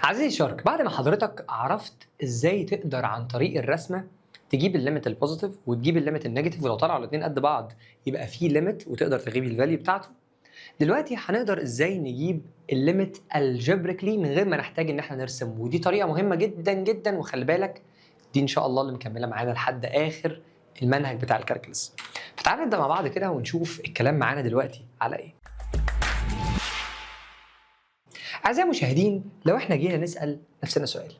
عزيزي الشارك، بعد ما حضرتك عرفت ازاي تقدر عن طريق الرسمه تجيب الليميت البوزيتيف وتجيب الليميت النيجاتيف، ولو طلعوا الاثنين قد بعض يبقى في ليميت وتقدر تجيب الفاليو بتاعته. دلوقتي هنقدر ازاي نجيب الليميت الجبريكلي من غير ما نحتاج ان احنا نرسم، ودي طريقه مهمه جدا جدا، وخلي بالك دي ان شاء الله اللي مكمله معانا لحد اخر المنهج بتاع الكالكولس. فتعالى نبدا مع بعض كده ونشوف الكلام معانا دلوقتي على ايه. اعزائي المشاهدين، لو احنا جينا نسال نفسنا سؤال،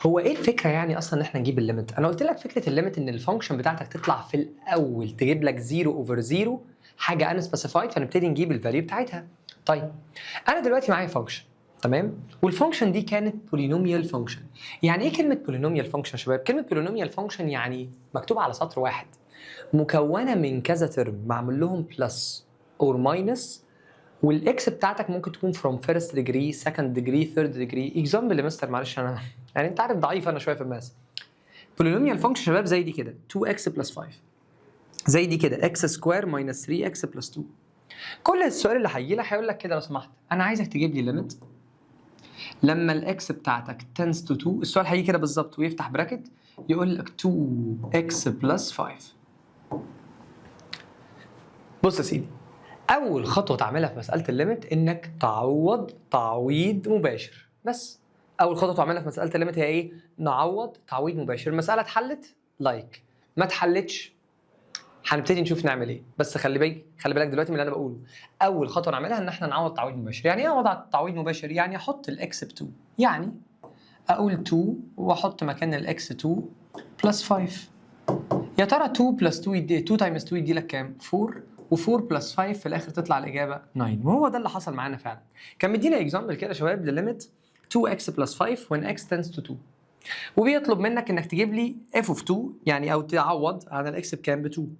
هو ايه الفكره يعني اصلا ان احنا نجيب الليميت؟ انا قلت لك فكره الليميت ان الفانكشن بتاعتك تطلع في الاول تجيب لك 0 اوفر 0 حاجه ان سبيسيفايد، فنبتدي نجيب الفاليو بتاعتها. طيب انا دلوقتي معايا فانكشن، تمام، والفانكشن دي كانت بولينوميال فانكشن. يعني ايه كلمه بولينوميال فانكشن يا شباب؟ كلمه بولينوميال فانكشن يعني مكتوبه على سطر واحد، مكونه من كذا ترم معمول لهم بلس اور ماينس، والاكس بتاعتك ممكن تكون from first degree second degree third degree. example يا مستر، معلش انا يعني انت عارف ضعيف انا شويه في الماس. بولينوميال فانكشن شباب زي دي كده 2x plus 5، زي دي كده x سكوير minus 3x plus 2. كل السؤال اللي هيجي لك هيقول لك كده لو سمحت انا عايزك تجيب لي ليميت لما الاكس بتاعتك tends to 2. السؤال هيجي كده بالظبط ويفتح براكت يقول لك 2x plus 5. بص يا سيدي، اول خطوه تعملها في مساله الليميت انك تعوض تعويض مباشر. بس اول خطوه تعملها في مساله الليميت هي ايه؟ نعوض تعويض مباشر. المساله اتحلت لايك، ما اتحلتش هنبتدي نشوف نعمل ايه. بس خلي بالك دلوقتي من اللي انا بقوله. اول خطوه نعملها ان احنا نعوض تعويض مباشر. يعني ايه اعوض تعويض مباشر؟ يعني احط الاكس ب 2، يعني اقول 2 واحط مكان الاكس 2 بلس 5. يا ترى 2 بلس 2 يدي 2 تايمز 2 يدي لك كام؟ 4، و4 بلس 5 في الاخر تطلع الاجابه 9. وهو ده اللي حصل معانا فعلا. كان مدينا اكزامبل كده يا شباب لليميت 2x بلس 5 when x tends to 2، وبيطلب منك انك تجيب لي f of 2 يعني او تعوض عن الاكس بكام؟ ب 2.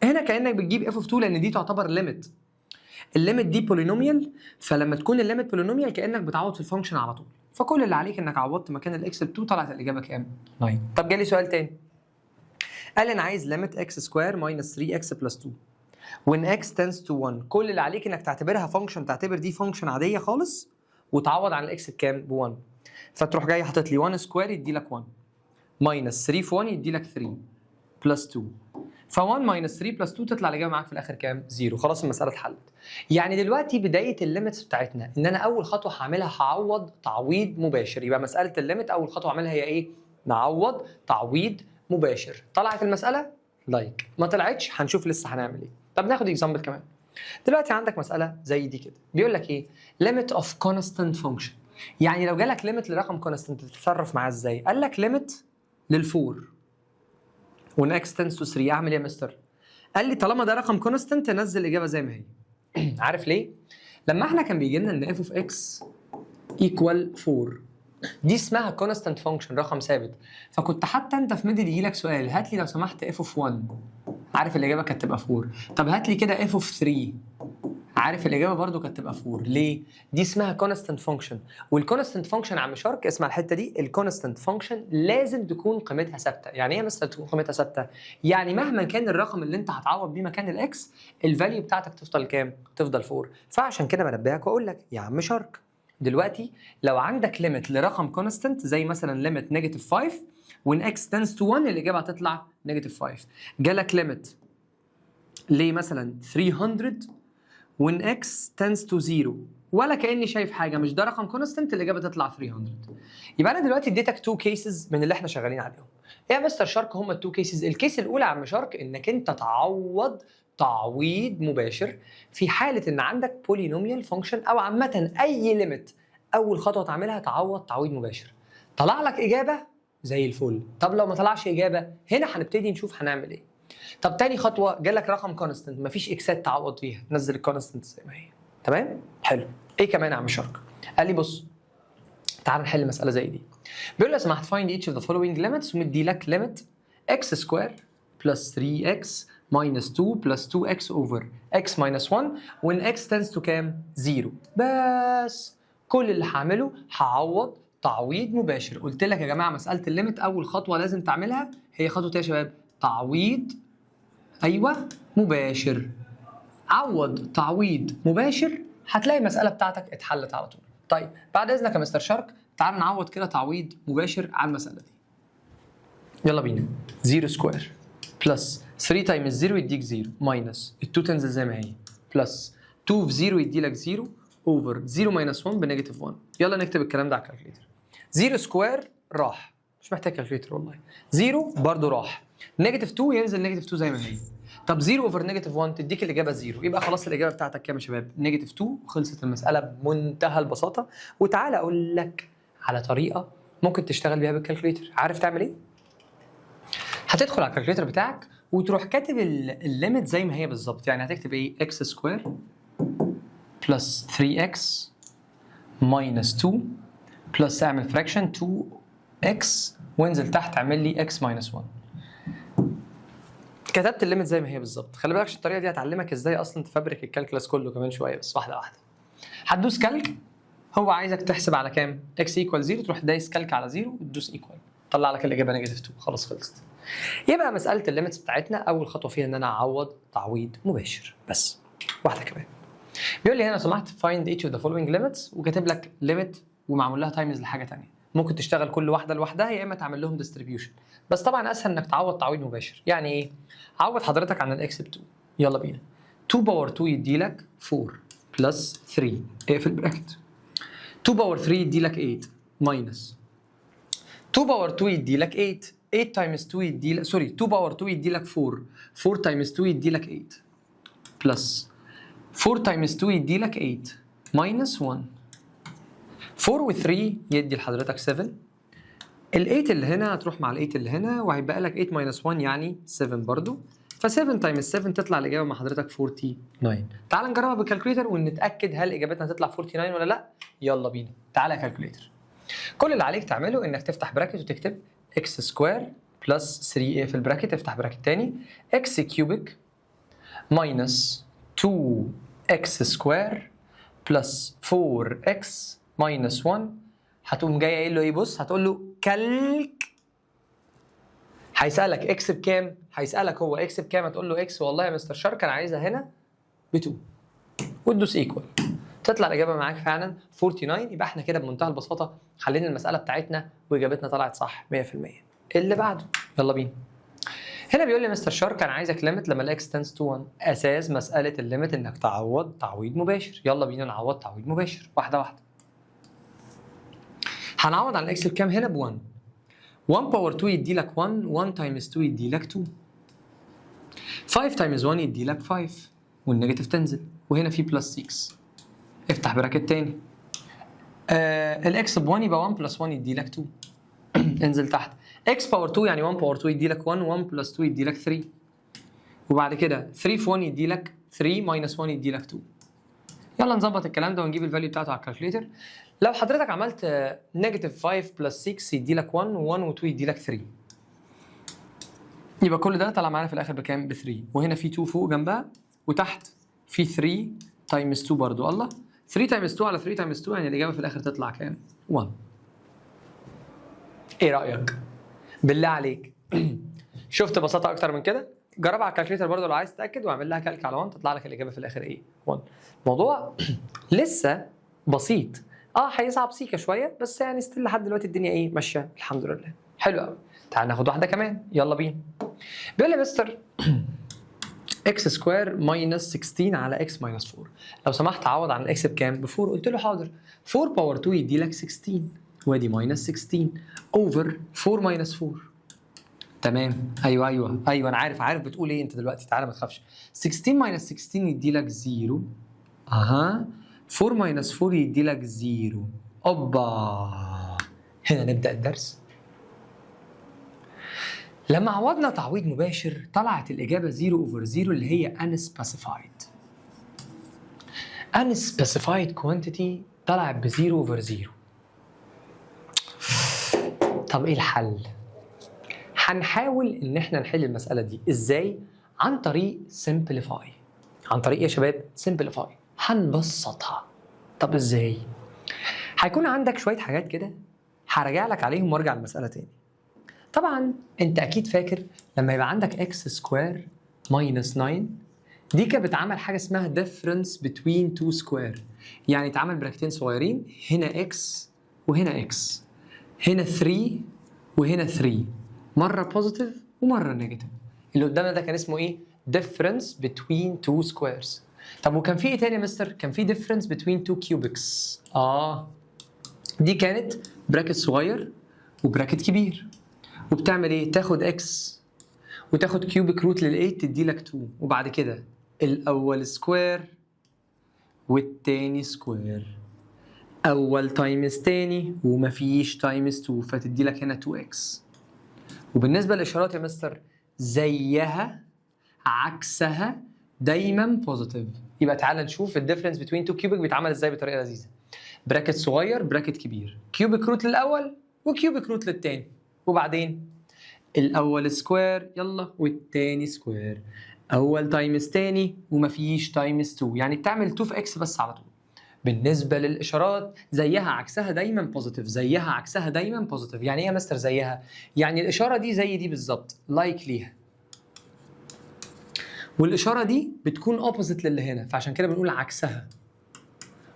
هنا كانك بتجيب f of 2 لان دي تعتبر ليميت. الليميت دي بولينوميال، فلما تكون الليميت بولينوميال كانك بتعوض في الفانكشن على طول. فكل اللي عليك انك عوضت مكان الاكس ب 2 طلعت الاجابه كام؟ 9. طب جالي سؤال تاني، قال انا عايز ليميت x سكوير ماينس 3x بلس 2 when x tends to 1. كل اللي عليك انك تعتبرها فانكشن، تعتبر دي فانكشن عاديه خالص وتعوض عن الاكس بكام؟ ب 1. فتروح جاي حاطط لي 1 سكوير يدي لك 1 ماينس 3 في 1 يدي لك 3 بلس 2. ف 1 ماينس 3 بلس 2 تطلع الاجابه معاك في الاخر كام؟ 0. خلاص المساله اتحلت. يعني دلوقتي بدايه الليميتس بتاعتنا ان انا اول خطوه هعملها هعوض تعويض مباشر. يبقى مساله الليميت اول خطوه اعملها هي ايه؟ نعوض تعويض مباشر. طلعت المساله لايك، ما طلعتش هنشوف لسه هنعمل ايه. طب ناخد اكزامبل كمان. دلوقتي عندك مساله زي دي كده، بيقول لك ايه؟ ليميت اوف كونستانت فانكشن. يعني لو جالك ليميت لرقم كونستانت تتصرف معاه ازاي؟ قال لك ليميت لل4 وان اكس تنس تو 3. اعمل ايه يا مستر؟ قال لي طالما ده رقم كونستانت نزل الاجابه زي ما هي. عارف ليه؟ لما احنا كان بيجي لنا ان اف اوف اكس ايكوال 4، دي اسمها كونستانت فانكشن، رقم ثابت. فكنت حتى انت في ميدل يجي لك سؤال هات لي لو سمحت اف اوف 1، عارف الاجابه كانت تبقى 4. طب هات لي كده اف اوف 3، عارف الاجابه برضو كانت تبقى 4. ليه؟ دي اسمها كونستانت فانكشن. والكونستانت فانكشن يا عم شارك اسمع الحته دي، الكونستانت فانكشن لازم تكون قيمتها ثابته. يعني ايه يا مستر تكون قيمتها ثابته؟ يعني مهما كان الرقم اللي انت هتعوض بيه مكان الاكس الفاليو بتاعتك تفضل كام؟ تفضل 4. فعشان كده بنبهك واقول لك يا عم شارك، دلوقتي لو عندك ليميت لرقم كونستانت زي مثلا ليميت نيجاتيف 5 وان اكس تنس تو 1 الاجابه هتطلع نيجاتيف 5. جالك ليميت ليه مثلا 300 when x tends to 0 ولا كاني شايف حاجه، مش ده رقم كونستنت الاجابه تطلع 300. يبقى انا دلوقتي اديتك 2 كيسز من اللي احنا شغالين عليهم. ايه يا مستر شارك هم ال2 كيسز؟ الكيس الاولى يا عم شارك انك انت تعوض تعويض مباشر في حاله ان عندك بولينوميال فانكشن او عامه اي ليميت. اول خطوه تعملها تعوض تعويض مباشر. طلع لك اجابه زي الفل. طب لو ما طلعش اجابه هنا هنبتدي نشوف هنعمل ايه. طب تاني خطوه جالك رقم كونستنت مفيش اكسات تعوض فيها، نزل الكونستنت زي ما هي. تمام؟ حلو. ايه كمان يا عم شارك؟ قال لي بص تعال نحل مساله زي دي. بيقول لي لو سمحت find each of the following limits ومدي لك limit x سكوير plus 3x minus 2 plus 2x over x minus 1 when x tends to كام؟ 0. بس كل اللي هعمله هعوض تعويض مباشر. قلت لك يا جماعه مساله الليميت اول خطوه لازم تعملها هي خطوه ايه يا شباب؟ تعويض ايوه مباشر. عوض تعويض مباشر هتلاقي المساله بتاعتك اتحلت على طول. طيب بعد اذنك يا مستر شارك تعال نعوض كده تعويض مباشر على المساله دي. يلا بينا. 0 سكوير بلس 3 تايمز 0 يديك 0 ماينس ال 2 تنزل زي ما هي بلس 2 في 0 يدي لك 0 اوفر 0 ماينس 1 بنيجاتيف 1. يلا نكتب الكلام ده على الكالكليتر. 0 سكوير راح، مش محتاج كالكليتر والله. 0 برضه راح، نيجاتيف 2 ينزل نيجاتيف 2 زي ما هي. طب 0 اوفر نيجاتيف 1 تديك الاجابه 0، يبقى خلاص الاجابه بتاعتك كام يا شباب؟ نيجاتيف 2. وخلصت المساله بمنتهى البساطه. وتعالى اقول لك على طريقه ممكن تشتغل بيها بالكالكليتر. عارف تعمل ايه؟ هتدخل على الكالكليتر بتاعك وتروح كاتب الليميت زي ما هي بالظبط. يعني هتكتب ايه؟ اكس سكوير بلس 3x ماينس 2 بلس اعمل فراكشن 2x وانزل تحت اعمل لي x ماينس 1. كتبت الليميت زي ما هي بالظبط. خلي بالك الطريقه دي هتعلمك ازاي اصلا تفبرك الكالكلاس كله كمان شويه، بس واحده واحده. هتدوس كالك، هو عايزك تحسب على كام؟ x ايكوال 0، تروح دايس كالك على 0 وتدوس ايكوال، طلع لك الاجابه نيجاتيف 2. خلاص خلصت. يبقى مساله الليميتس بتاعتنا اول خطوه فيها ان انا اعوض تعويض مباشر بس. واحده كمان. بيقول لي هنا لو سمحت find each of the following limits، وكاتب لك limit ومعمول لها تايمز لحاجه ثانيه. ممكن تشتغل كل واحده لوحدها يا اما تعمل لهم distribution، بس طبعا اسهل انك تعوض تعويض مباشر. يعني ايه؟ عوض حضرتك عن الاكس ب 2. يلا بينا. 2 باور 2 يدي لك 4 بلس 3 اقفل براكت. 2 باور 3 يدي لك 8 ماينس 2 باور 2 يدي لك 8. 8 تايمز 2 يدي لك 2 باور 2 يدي لك 4. 4 تايمز 2 يدي لك 8 بلس 4 تايمز 2 يدي لك 8 ماينس 1. 4 و 3 يدي لحضرتك 7. ال 8 اللي هنا هتروح مع ال 8 اللي هنا وهيبقى لك 8 ماينس 1 يعني 7 برضو. ف 7 تايمز 7 تطلع الاجابه مع حضرتك 49. تعال نجربها بالكالكوليتر ونتاكد هل اجابتنا هتطلع 49 ولا لا. يلا بينا. تعال يا كالكوليتر. كل اللي عليك تعمله انك تفتح براكت وتكتب اكس سكوير بلس 3a في البراكت، افتح براكت تاني، اكس كيوبيك ماينس 2x سكوير بلس 4x ماينس 1. هتقوم جاي قايل له ايه؟ بص هتقول له كالك. هيسالك اكس بكام؟ هيسالك هو اكس بكام؟ هتقول له اكس والله يا مستر شارك انا عايزها هنا ب 2 وتدوس ايكوال، تطلع الاجابه معاك فعلا 49. يبقى احنا كده بمنتهى البساطه حلينا المساله بتاعتنا واجابتنا طلعت صح 100%. اللي بعده يلا بينا. هنا بيقول لي مستر شارك انا عايزك ليميت لما الاكس تنس تو 1. اساس مساله الليميت انك تعوض تعويض مباشر. يلا بينا نعوض تعويض مباشر واحده واحده. هنعوض عن الاكس بكام هنا؟ ب 1. 1 باور 2 يدي لك 1. 1 تايمز 2 يدي لك 2. 5 تايمز 1 يدي لك 5 والنيجاتيف تنزل وهنا في بلس 6. افتح براكت تاني. الاكس ب 1 يبقى 1 بلس 1 يدي لك 2. انزل تحت. اكس باور 2 يعني 1 باور 2 يدي لك 1. 1 بلس 2 يدي لك 3. وبعد كده 3 في 1 يدي لك 3 ماينس 1 يدي لك 2. يلا نظبط الكلام ده ونجيب الفاليو بتاعته على الكالكوليتر. لو حضرتك عملت نيجاتيف 5 بلس 6 يدي لك 1 و1 و2 يدي لك 3. يبقى كل ده طلع معانا في الاخر بكام؟ ب 3. وهنا في 2 فوق جنبها وتحت في 3 تايمز 2 برضو. الله 3 تايمز 2 على 3 تايمز 2 يعني الاجابه في الاخر تطلع كام؟ 1. ايه رايك؟ بالله عليك شفت بساطه اكتر من كده؟ جربها على الكالكوليتر برضه لو عايز تتاكد واعمل لها كالك على 1 تطلع لك الاجابه في الاخر ايه؟ 1. الموضوع لسه بسيط. هيصعب سيكه شويه بس يعني ستيل لحد دلوقتي الدنيا ايه؟ ماشيه الحمد لله. حلو قوي. تعال ناخد واحده كمان. يلا بينا. بيقول لي مستر اكس سكوير ماينس 16 على اكس ماينس 4. لو سمحت عوض عن الاكس بكام؟ ب 4. قلت له حاضر. 4 باور 2 يدي لك 16 وادي ماينس 16 اوفر 4 ماينس 4. تمام. ايوه انا عارف بتقول ايه انت دلوقتي. تعالى ما تخافش. 16 ماينس 16 يدي لك 0. 4 ماينس 4 يدي لك 0. اوبا. هنا نبدا الدرس. لما عوضنا تعويض مباشر طلعت الاجابه 0 اوفر 0 اللي هي unspecified. unspecified quantity طلعت ب 0 اوفر 0. طب ايه الحل؟ هنحاول ان احنا نحل المساله دي ازاي؟ عن طريق simplify. عن طريق يا شباب simplify. هنبسطها. طب ازاي؟ هيكون عندك شويه حاجات كده هرجع لك عليهم وارجع المساله تاني. طبعا انت اكيد فاكر لما يبقى عندك اكس سكوير ماينس 9 دي كانت بتعمل حاجه اسمها difference between two square. يعني اتعمل براكتين صغيرين هنا اكس وهنا اكس، هنا 3 وهنا 3، مره بوزيتيف ومره نيجاتيف. اللي قدامنا ده كان اسمه ايه؟ difference between two squares. طب وكان في ايه تاني يا مستر؟ كان في difference between two cubics. دي كانت براكت صغير وبراكت كبير، وبتعمل ايه؟ تاخد اكس وتاخد كيوبيك روت لل8 تدي لك 2، وبعد كده الاول سكوير والتاني سكوير، اول تايمز تاني ومفيش تايمز 2 فتدي لك هنا 2x. وبالنسبه للاشارات يا مستر زيها عكسها دايما بوزيتيف. يبقى تعالى نشوف الديفرنس بين تو كيوبيك بيتعمل ازاي بطريقه لذيذه. براكت صغير براكت كبير، كيوبيك روت للاول وكيوبيك روت للتاني، وبعدين الاول سكوير يلا والتاني سكوير، اول تايمز تاني ومفيش تايمز 2، يعني بتعمل 2 في اكس بس على طول. بالنسبه للاشارات زيها عكسها دايما بوزيتيف، زيها عكسها دايما بوزيتيف. يعني ايه يا مستر زيها؟ يعني الاشاره دي زي دي بالظبط، لايك ليها، والاشاره دي بتكون اوبوزيت للي هنا، فعشان كده بنقول عكسها،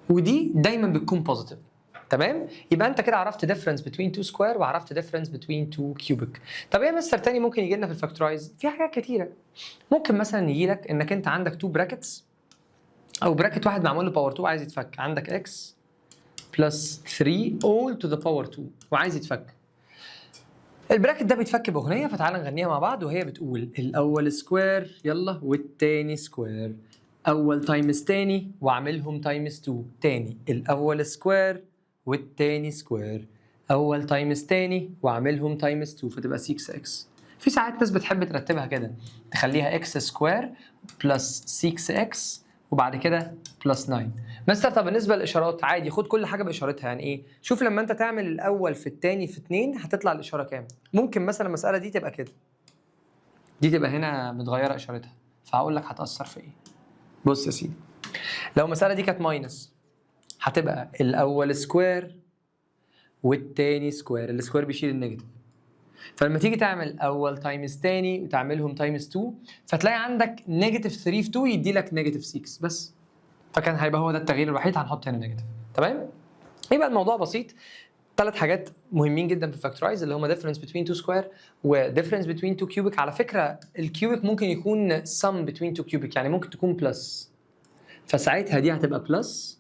ودي دايما بتكون بوزيتيف. تمام؟ يبقى انت كده عرفت difference between two square وعرفت difference between two cubic. طب ايه مستر تاني ممكن يجي لنا في الفاكتورايز؟ في حاجات كتيره. ممكن مثلا يجي لك انك انت عندك two brackets، او براكت واحد معمول له باور 2 عايز يتفك، عندك x plus 3 all to the power 2 وعايز يتفك. البراكت ده بيتفك باغنيه، فتعالى نغنيها مع بعض، وهي بتقول الاول سكوير يلا والتاني سكوير، اول تايمز تاني واعملهم تايمز 2، تاني الاول سكوير والتاني سكوير، اول تايمز تاني واعملهم تايمز 2 فتبقى 6x. في ساعات ناس بتحب ترتبها كده، تخليها x سكوير بلس 6x وبعد كده بلس 9. مستر طب بالنسبه للاشارات عادي، خد كل حاجه باشارتها. يعني ايه؟ شوف لما انت تعمل الاول في الثاني في 2 هتطلع الاشاره كام. ممكن مثلا المساله دي تبقى كده، دي تبقى هنا متغيره اشارتها، فهقول لك هتاثر في ايه. بص يا سيدي، لو المساله دي كانت ماينس هتبقى الاول سكوير والتاني سكوير، السكوير بيشيل النيجاتيف، فلما تيجي تعمل اول تايمز تاني وتعملهم تايمز 2 فتلاقي عندك نيجاتيف 3 في 2 يدي لك نيجاتيف 6 بس، فكان هيبقى هو ده التغيير الوحيد، هنحط هنا نيجاتيف. تمام؟ يبقى الموضوع بسيط. 3 حاجات مهمين جدا في الفاكتورايز اللي هم difference between two square و difference between two cubic. على فكره الكيوبيك ممكن يكون sum between two cubic، يعني ممكن تكون بلس، فساعتها دي هتبقى بلس،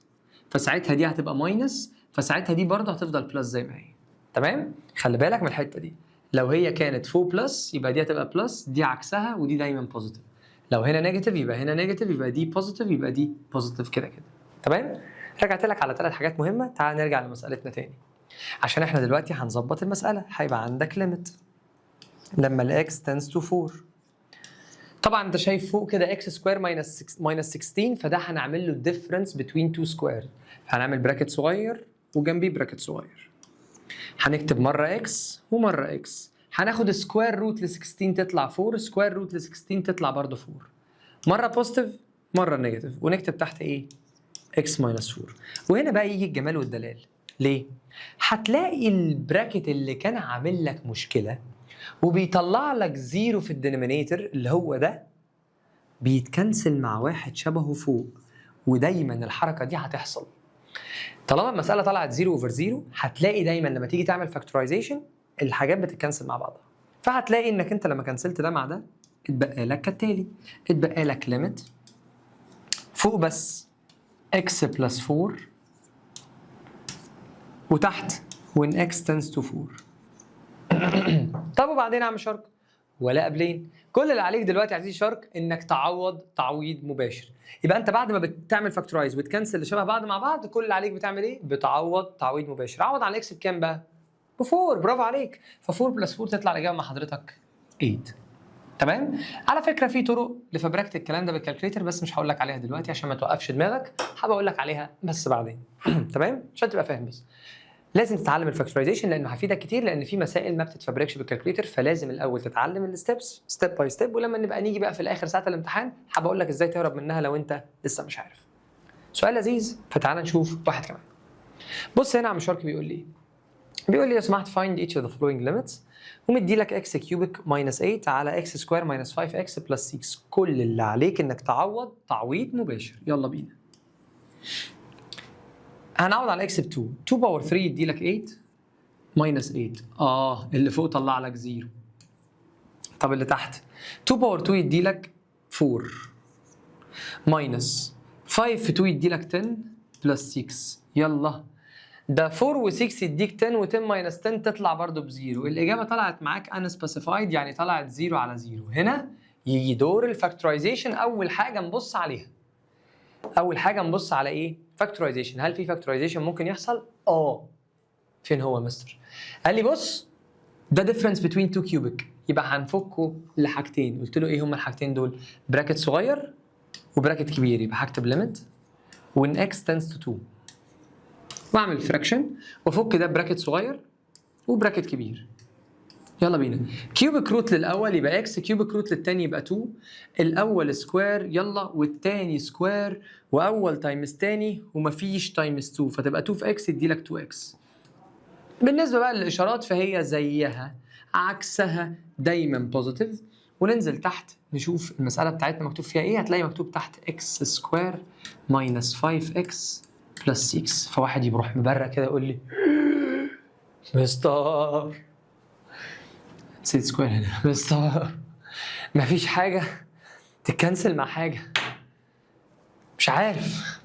فساعتها دي هتبقى ماينس، فساعتها دي برضه هتفضل بلس زي ما هي. تمام؟ خلي بالك من الحته دي، لو هي كانت فوق بلس يبقى دي هتبقى بلس، دي عكسها ودي دايما بوزيتيف. لو هنا نيجاتيف يبقى هنا نيجاتيف، يبقى دي بوزيتيف يبقى دي بوزيتيف كده كده. تمام؟ رجعت لك على 3 حاجات مهمه. تعال نرجع لمسالتنا تاني، عشان احنا دلوقتي هنظبط المساله. هيبقى عندك ليميت لما الاكس تنس تو 4. طبعا انت شايف فوق كده اكس سكوير ماينس 16، فده هنعمل له الديفرنس بين تو سكوير. هنعمل براكت صغير وجنبيه براكت صغير، هنكتب مره اكس ومره اكس، هناخد سكوير روت ل 16 تطلع 4، سكوير روت ل 16 تطلع برضه 4، مره بوزيتيف مره نيجاتيف، ونكتب تحت ايه؟ اكس ماينس 4. وهنا بقى يجي الجمال والدلال. ليه؟ هتلاقي البراكت اللي كان عامل لك مشكله وبيطلع لك زيرو في الدينومينيتور اللي هو ده بيتكنسل مع واحد شبهه فوق، ودايما الحركه دي هتحصل طالما المساله طلعت 0 اوفر 0. هتلاقي دايما لما تيجي تعمل فاكتورايزيشن الحاجات بتتكنسل مع بعضها، فهتلاقي انك انت لما كنسلت ده مع ده اتبقى لك كالتالي، اتبقى لك ليميت فوق بس x بلس 4 وتحت when x tends to 4. طب وبعدين اعمل شرط ولا قبلين؟ كل اللي عليك دلوقتي يا عزيزي شارك انك تعوض تعويض مباشر. يبقى انت بعد ما بتعمل فاكتورايز وتكنسل اللي شبه بعض مع بعض، كل اللي عليك بتعمل ايه؟ بتعوض تعويض مباشر. عوض عن الاكس بكام بقى؟ ب4. برافو عليك. ف4 بلس 4 تطلع الاجابه مع حضرتك 8. تمام؟ على فكره في طرق لفبركه الكلام ده بالكالكليتر، بس مش هقول لك عليها دلوقتي عشان ما توقفش دماغك، هبقى اقول لك عليها بس بعدين. تمام؟ عشان تبقى فاهم بس. لازم تتعلم الفاكتورايزيشن لانه هيفيدك كتير، لان في مسائل ما بتتفبركش بالكالكوليتر، فلازم الاول تتعلم الستبس ستيب باي ستيب، ولما نبقى نيجي بقى في الاخر ساعه الامتحان هبقى اقول لك ازاي تهرب منها لو انت لسه مش عارف. سؤال لذيذ، فتعال نشوف واحد كمان. بص هنا عم شارك بيقول لي بيقول لي لو سمحت find each of the following limits، ومدي لك x كيوبيك ماينس 8 على x سكوير ماينس 5x بلس 6. كل اللي عليك انك تعوض تعويض مباشر. يلا بينا. هنعوض على اكس ب 2. 2 باور 3 يدي لك 8 ماينس 8. اللي فوق طلع لك 0. طب اللي تحت 2 باور 2 يدي لك 4 ماينس 5 في 2 يدي لك 10 بلس 6. يلا ده 4 و6 يديك 10 و10 ماينس 10 تطلع برضه بزيرو. الاجابه طلعت معاك unspecified يعني طلعت 0 على 0. هنا يجي دور الفاكتورايزيشن. اول حاجه نبص عليها، اول حاجه نبص على ايه؟ فاكتورايزيشن. هل في فاكتورايزيشن ممكن يحصل؟ فين هو يا مستر؟ قال لي بص ده difference between two cubic، يبقى هنفكه لحاجتين. قلت له ايه هما الحاجتين دول؟ براكت صغير وبراكت كبير. يبقى هكتب ليميت when x tends to 2 واعمل فراكشن وافك ده براكت صغير وبراكت كبير. يلا بينا. كيوبيك روت للاول يبقى اكس، كيوبيك روت للثاني يبقى 2. الاول سكوير يلا والثاني سكوير، واول تايمز ثاني ومفيش تايمز 2 فتبقى 2 في اكس يدي لك 2 اكس. بالنسبه بقى للاشارات فهي زيها عكسها دايما بوزيتيف. وننزل تحت نشوف المساله بتاعتنا مكتوب فيها ايه. هتلاقي مكتوب تحت اكس سكوير ماينس 5 اكس بلس 6. فواحد يروح مبرق كده يقول لي مستر نسيت سكوير هنا. مستر مفيش حاجه تتكنسل مع حاجه، مش عارف،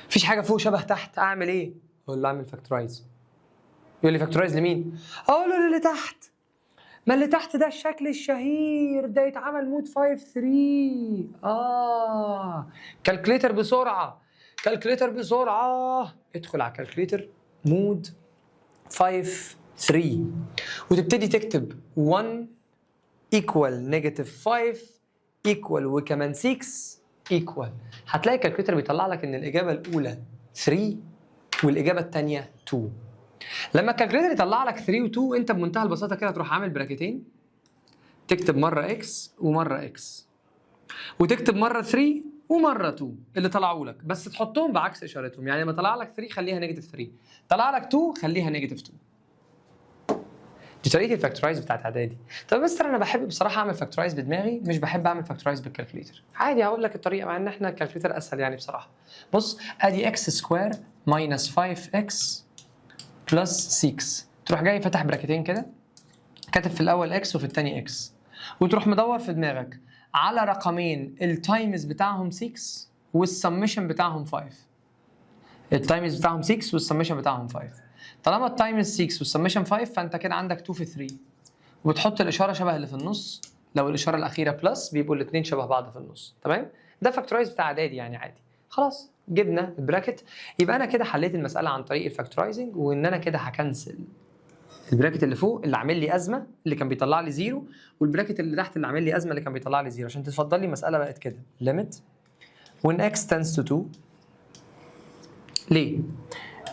مفيش حاجه فوق شبه تحت، اعمل ايه؟ اقول له اعمل فاكتورايز. يقول لي فاكتورايز لمين؟ اقول له اللي تحت. ما اللي تحت ده الشكل الشهير ده يتعمل مود 5 3. كالكليتر بسرعه، كالكليتر بسرعه. ادخل على كالكليتر مود 5 3 وتبتدي تكتب 1 equal negative 5 equal وكمان 6 equal. هتلاقي الكالكليتر بيطلع لك ان الاجابه الاولى 3 والاجابه الثانيه 2. لما الكالكليتر يطلع لك 3 و2 انت بمنتهى البساطه كده تروح عامل براكتين، تكتب مره اكس ومره اكس، وتكتب مره 3 ومره 2 اللي طلعوا لك، بس تحطهم بعكس اشارتهم. يعني لما طلع لك 3 خليها نيجاتيف 3، طلع لك 2 خليها نيجاتيف 2. دي طريقه الفاكتورايز بتاعت اعدادي. طب بس انا بحب بصراحه اعمل فاكتورايز بدماغي، مش بحب اعمل فاكتورايز بالكالكليتر. عادي هقول لك الطريقه مع ان احنا الكالكليتر اسهل يعني بصراحه. بص ادي اكس سكوير ماينس 5 اكس بلس 6. تروح جاي فاتح براكتين كده، كاتب في الاول اكس وفي الثاني اكس، وتروح مدور في دماغك على رقمين التايمز بتاعهم 6 والسمشن بتاعهم 5. التايمز بتاعهم 6 والسمشن بتاعهم 5. طالما التايمز 6 والسمشن 5 فانت كده عندك 2 في 3، وبتحط الاشاره شبه اللي في النص. لو الاشاره الاخيره بلس بيبقوا الاثنين شبه بعض في النص. تمام؟ ده فاكتورايز بتاع اعدادي يعني عادي. خلاص جبنا البراكت. يبقى انا كده حليت المساله عن طريق الفاكتورايزنج، وان انا كده هكنسل البراكت اللي فوق اللي عامل لي ازمه اللي كان بيطلع لي 0، والبراكت اللي تحت اللي عامل لي ازمه اللي كان بيطلع لي 0، عشان تتفضل لي المساله بقت كده limit when x tends to 2 ليه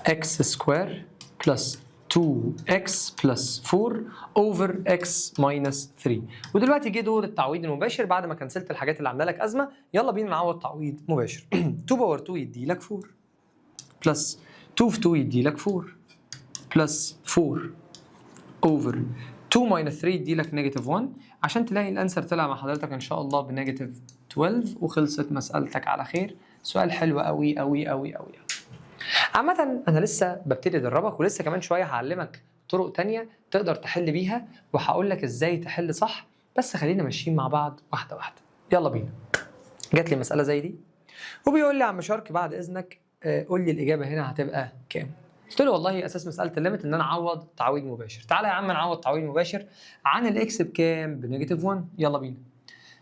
x سكوير بلس 2x بلس 4 over x minus 3. ودلوقتي جه دور التعويض المباشر بعد ما كنسلت الحاجات اللي عامله لك ازمه. يلا بينا نعوض تعويض مباشر. 2 باور 2 يدي لك 4 بلس 2 في 2 يدي لك 4 بلس 4 over 2 minus 3 يدي لك نيجاتيف 1. عشان تلاقي الانسر طلع مع حضرتك ان شاء الله بنيجاتيف 12 وخلصت مسألتك على خير. سؤال حلو قوي قوي قوي قوي. عامة أنا لسه ببتدي أدربك، ولسه كمان شوية هعلمك طرق تانية تقدر تحل بيها، وهقول لك إزاي تحل صح. بس خلينا ماشيين مع بعض واحدة واحدة. يلا بينا. جات لي مسألة زي دي وبيقول لي يا عم شارك بعد إذنك قول لي الإجابة هنا هتبقى كام؟ قلت له والله أساس مسألة الليمت إن أنا أعوض تعويض مباشر. تعالى يا عم نعوض تعويض مباشر عن الإكس بكام؟ بنيجاتيف 1. يلا بينا.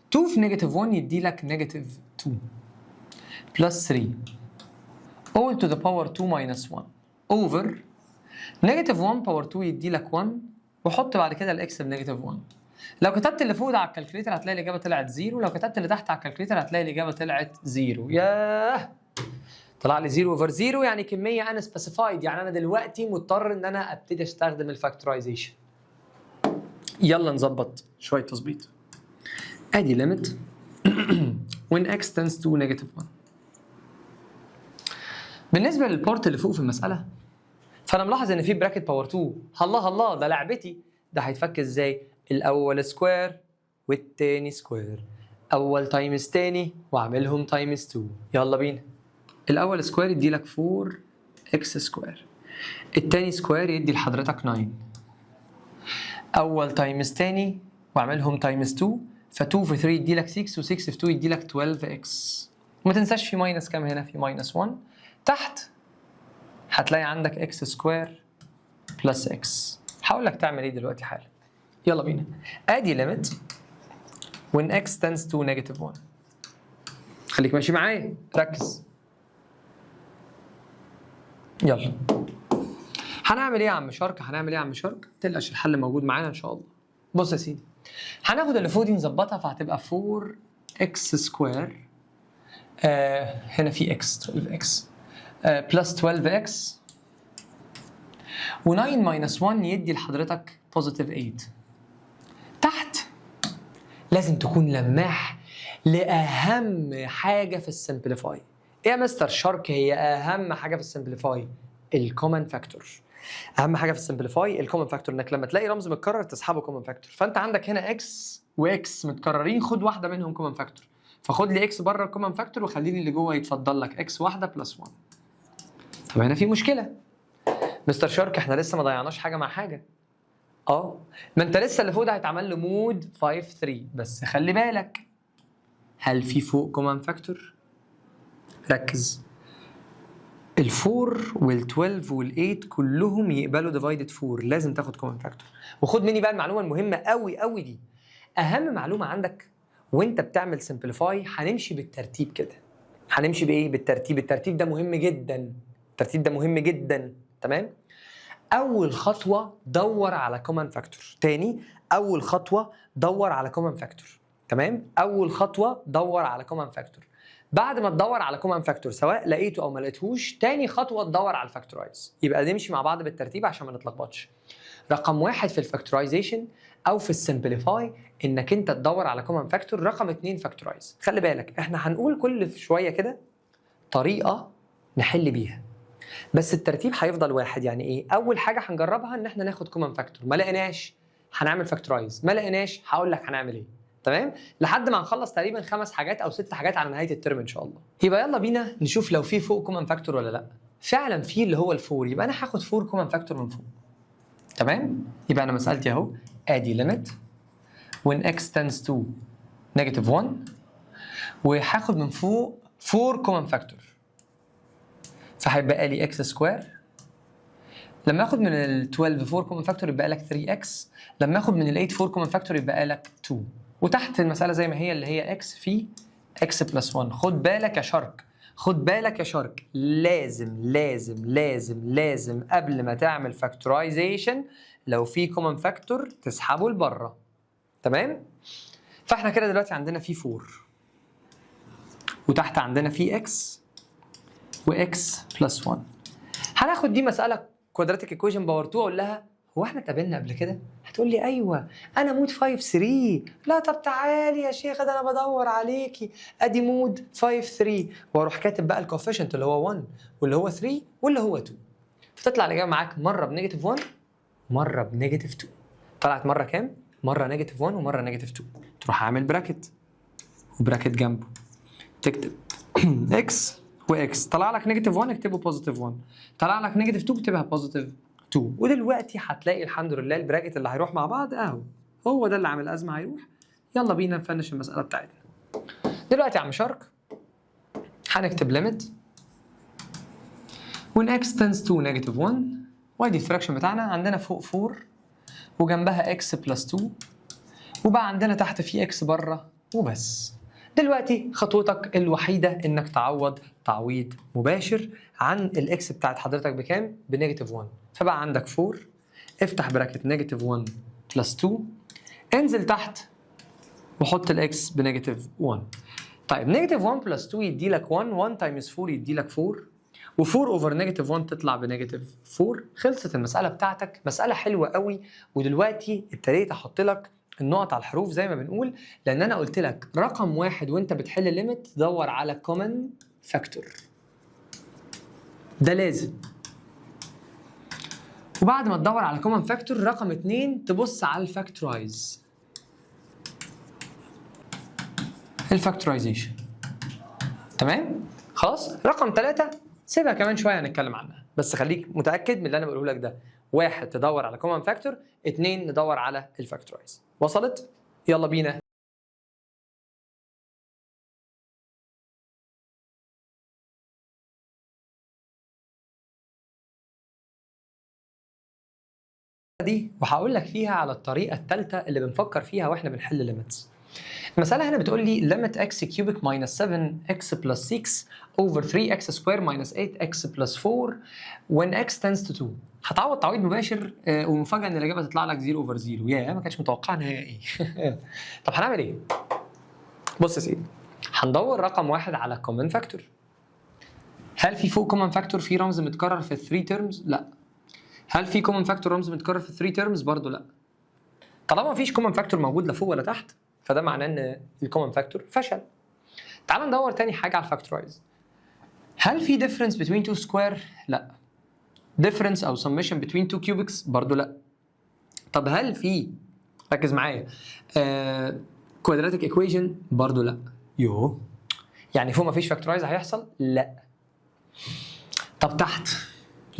2 في نيجاتيف 1 يدي لك نيجاتيف 2 بلس 3 all to the power 2 minus 1 over negative 1 power 2 يدي لك 1، وحط بعد كده الاكس بنيجاتيف 1. لو كتبت اللي فوق ده على الكالكليتر هتلاقي الاجابه طلعت 0، لو كتبت اللي تحت على الكالكليتر هتلاقي الاجابه طلعت 0. ياه طلع لي 0 over 0 يعني كميه انا سبيسيفايد. يعني انا دلوقتي مضطر ان انا ابتدي استخدم الفاكتورايزيشن. يلا نظبط شويه تظبيط. ادي limit when x tends to negative 1. بالنسبه للبورت اللي فوق في المساله فانا ملاحظ ان في براكت باور 2. الله الله ده لعبتي. ده هيتفك ازاي؟ الاول سكوير والتاني سكوير، اول تايمز تاني واعملهم تايمز 2. يلا بينا. الاول سكوير يدي لك 4 اكس سكوير. التاني سكوير يدي لحضرتك 9. اول تايمز تاني واعملهم تايمز 2، ف2 في 3 يدي لك 6، و6 في 2 يدي لك 12 اكس. وما تنساش في ماينس كام هنا؟ في ماينس 1. تحت هتلاقي عندك اكس سكوير بلس اكس. هقول لك تعمل ايه دلوقتي حالا. يلا بينا. ادي ليميت when x tends to negative 1. خليك ماشي معايا، ركز. يلا هنعمل ايه يا عم شارك؟ هنعمل ايه يا عم شارك؟ ما تقلقش الحل موجود معانا ان شاء الله. بص يا سيدي، هناخد اللي فوق دي نظبطها، فهتبقى 4x سكوير هنا في x 12x بلس 12x، و9 ماينس 1 يدي لحضرتك بوزيتيف 8. تحت لازم تكون لماح لأهم حاجة في السمبليفاي. ايه يا مستر شارك هي أهم حاجة في السمبليفاي؟ الكومن فاكتور. أهم حاجة في السمبليفاي الكومن فاكتور، إنك لما تلاقي رمز متكرر تسحبه كومن فاكتور. فأنت عندك هنا اكس واكس متكررين، خد واحدة منهم كومن فاكتور. فخد لي اكس بره الكومن فاكتور وخليني اللي جوه يتفضل لك اكس واحدة بلس 1. طب هنا في مشكلة مستر شارك، احنا لسه ما ضيعناش حاجة مع حاجة. ما انت لسه اللي فوق ده هيتعمل له مود 5 3، بس خلي بالك هل في فوق كومن فاكتور؟ ركز. ال4 وال12 وال8 كلهم يقبلوا ديفايدد 4، لازم تاخد كومن فاكتور. وخد مني بقى المعلومه المهمه قوي قوي دي، اهم معلومه عندك وانت بتعمل سمبليفاي. هنمشي بالترتيب كده. هنمشي بايه؟ بالترتيب. الترتيب ده مهم جدا، الترتيب ده مهم جدا. تمام؟ اول خطوه دور على كومن فاكتور. تاني، اول خطوه دور على كومن فاكتور. تمام؟ اول خطوه دور على كومن فاكتور. بعد ما تدور على كومن فاكتور سواء لقيته او ما لقيتهوش، تاني خطوه تدور على الفاكتورايز. يبقى نمشي مع بعض بالترتيب عشان ما نتلخبطش. رقم 1 في الفاكتورايزيشن او في السمبليفاي انك انت تدور على كومن فاكتور. رقم 2 فاكتورايز. خلي بالك احنا هنقول كل شويه كده طريقه نحل بيها، بس الترتيب هيفضل واحد. يعني ايه؟ اول حاجه هنجربها ان احنا ناخد كومن فاكتور، ما لقيناش هنعمل فاكتورايز، ما لقيناش هقول لك هنعمل ايه. تمام؟ لحد ما نخلص تقريبا 5 حاجات او 6 حاجات على نهايه الترم ان شاء الله. يبقى يلا بينا نشوف لو في فوق كومن فاكتور ولا لا. فعلا في اللي هو الفور، يبقى انا هاخد 4 كومن فاكتور من فوق. تمام؟ يبقى انا مسالتي اهو، ادي ليميت when x tends to negative 1، وهاخد من فوق 4 كومن فاكتور، فهيبقى لي x سكوير. لما اخد من ال 12 4 كومن فاكتور يبقى لك 3x. لما اخد من ال 8 4 كومن فاكتور يبقى لك 2. وتحت المساله زي ما هي اللي هي x في x بلس 1. خد بالك يا شارك، خد بالك يا شارك، لازم لازم لازم لازم قبل ما تعمل فاكتورايزيشن لو في كومن فاكتور تسحبه لبره. تمام؟ فاحنا كده دلوقتي عندنا في 4 وتحت عندنا في x وx بلس 1. هناخد دي مساله كوادراتيك ايكويشن باور 2، اقول لها هو احنا اتقابلنا قبل كده؟ هتقول لي ايوه انا مود 5 3. لا طب تعالي يا شيخه ده انا بدور عليكي، ادي مود 5 3، واروح كاتب بقى الكوفيشنت اللي هو 1 واللي هو 3 واللي هو 2، فتطلع الاجابه معاك مره بنيجاتيف 1 مره بنيجاتيف 2. طلعت مره كام؟ مره نيجاتيف 1 ومره نيجاتيف 2. تروح عامل براكت وبراكت جنبه تكتب اكس واكس. طلع لك نيجاتيف 1 اكتبه بوزيتيف 1، طلع لك نيجاتيف 2 اكتبها بوزيتيف 2. ودلوقتي هتلاقي الحمد لله البراكت اللي هيروح مع بعض اهو، هو ده اللي عامل ازمه هيروح. يلا بينا نفنش المساله بتاعتنا. دلوقتي يا عم شارك هنكتب ليميت when x tends to negative 1، وادي الفراكشن بتاعنا عندنا فوق 4 وجنبها x بلس 2، وبقى عندنا تحت في x بره وبس. دلوقتي خطوتك الوحيده انك تعوض تعويض مباشر عن الاكس بتاعت حضرتك بكام؟ بنيجاتيف 1. فبقى عندك 4، افتح براكت نيجاتيف 1 بلس 2، انزل تحت وحط الاكس بنيجاتيف 1. طيب نيجاتيف 1 بلس 2 يدي لك 1، 1 تايمز 4 يدي لك 4، و4 اوفر نيجاتيف 1 تطلع بنيجاتيف 4. خلصت المساله بتاعتك، مساله حلوه قوي. ودلوقتي ابتديت احط لك النقط على الحروف زي ما بنقول، لان انا قلت لك رقم 1 وانت بتحل الليميت دور على كومن فاكتور، ده لازم. وبعد ما تدور على كومن فاكتور رقم 2 تبص على الفاكتورايز، الفاكتورايزيشن. تمام؟ خلاص. رقم 3 سيبها كمان شويه هنتكلم عنها. بس خليك متاكد من اللي انا بقوله لك ده. 1 تدور على كومن فاكتور، 2 ندور على الفاكتورايز. وصلت؟ يلا بينا. دي وهقول لك فيها على الطريقه الثالثه اللي بنفكر فيها واحنا بنحل ليميتس. المساله هنا بتقول لي limit x cubic minus 7x plus 6 over 3x square minus 8x plus 4 when x tends to 2. هتعوض تعويض مباشر ومفاجاه ان الاجابه تطلع لك 0 over 0. يا ما كانش متوقع نهائي. طب هنعمل ايه؟ بص يا سيدي، هندور رقم واحد على common factor. هل في فوق common factor في رمز متكرر في 3 terms؟ لا. هل في common factor رمز متكرر في 3 terms؟ برضه لا. طالما مفيش common factor موجود لا فوق ولا تحت، فده معناه ان الكومن فاكتور فشل. تعال ندور تاني حاجه على الفاكتورايز. هل في difference between two square؟ لا. difference او summation between two cubics؟ برضه لا. طب هل في، ركز معايا، quadratic equation؟ برضه لا. يوه، يعني فوق مفيش فاكتورايز هيحصل؟ لا. طب تحت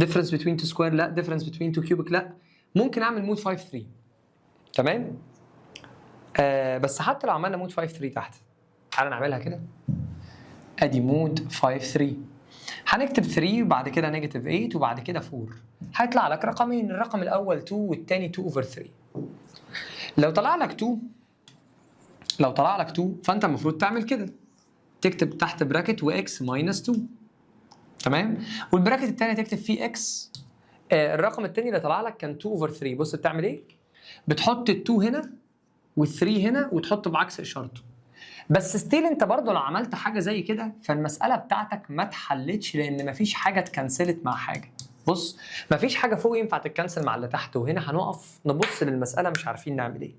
difference between two square؟ لا. difference between two cubic؟ لا. ممكن اعمل مود 5 3. تمام؟ بس حتى لو عملنا مود 5 3 تحت، تعالى نعملها كده. ادي مود 5 3، هنكتب 3 وبعد كده نيجاتيف 8 وبعد كده 4. هيطلع لك رقمين، الرقم الاول 2 والثاني 2 اوفر 3. لو طلع لك 2 فانت المفروض تعمل كده، تكتب تحت براكت واكس ماينس 2. تمام؟ والبراكت الثاني تكتب فيه اكس. الرقم الثاني اللي طلع لك كان 2 اوفر 3. بص بتعمل ايه؟ بتحط ال 2 هنا وال3 هنا وتحطه بعكس اشارته. بس ستيل انت برضه لو عملت حاجه زي كده فالمساله بتاعتك ما اتحلتش، لان مفيش حاجه اتكنسلت مع حاجه. بص، مفيش حاجه فوق ينفع تتكنسل مع اللي تحت، وهنا هنقف نبص للمساله مش عارفين نعمل ايه،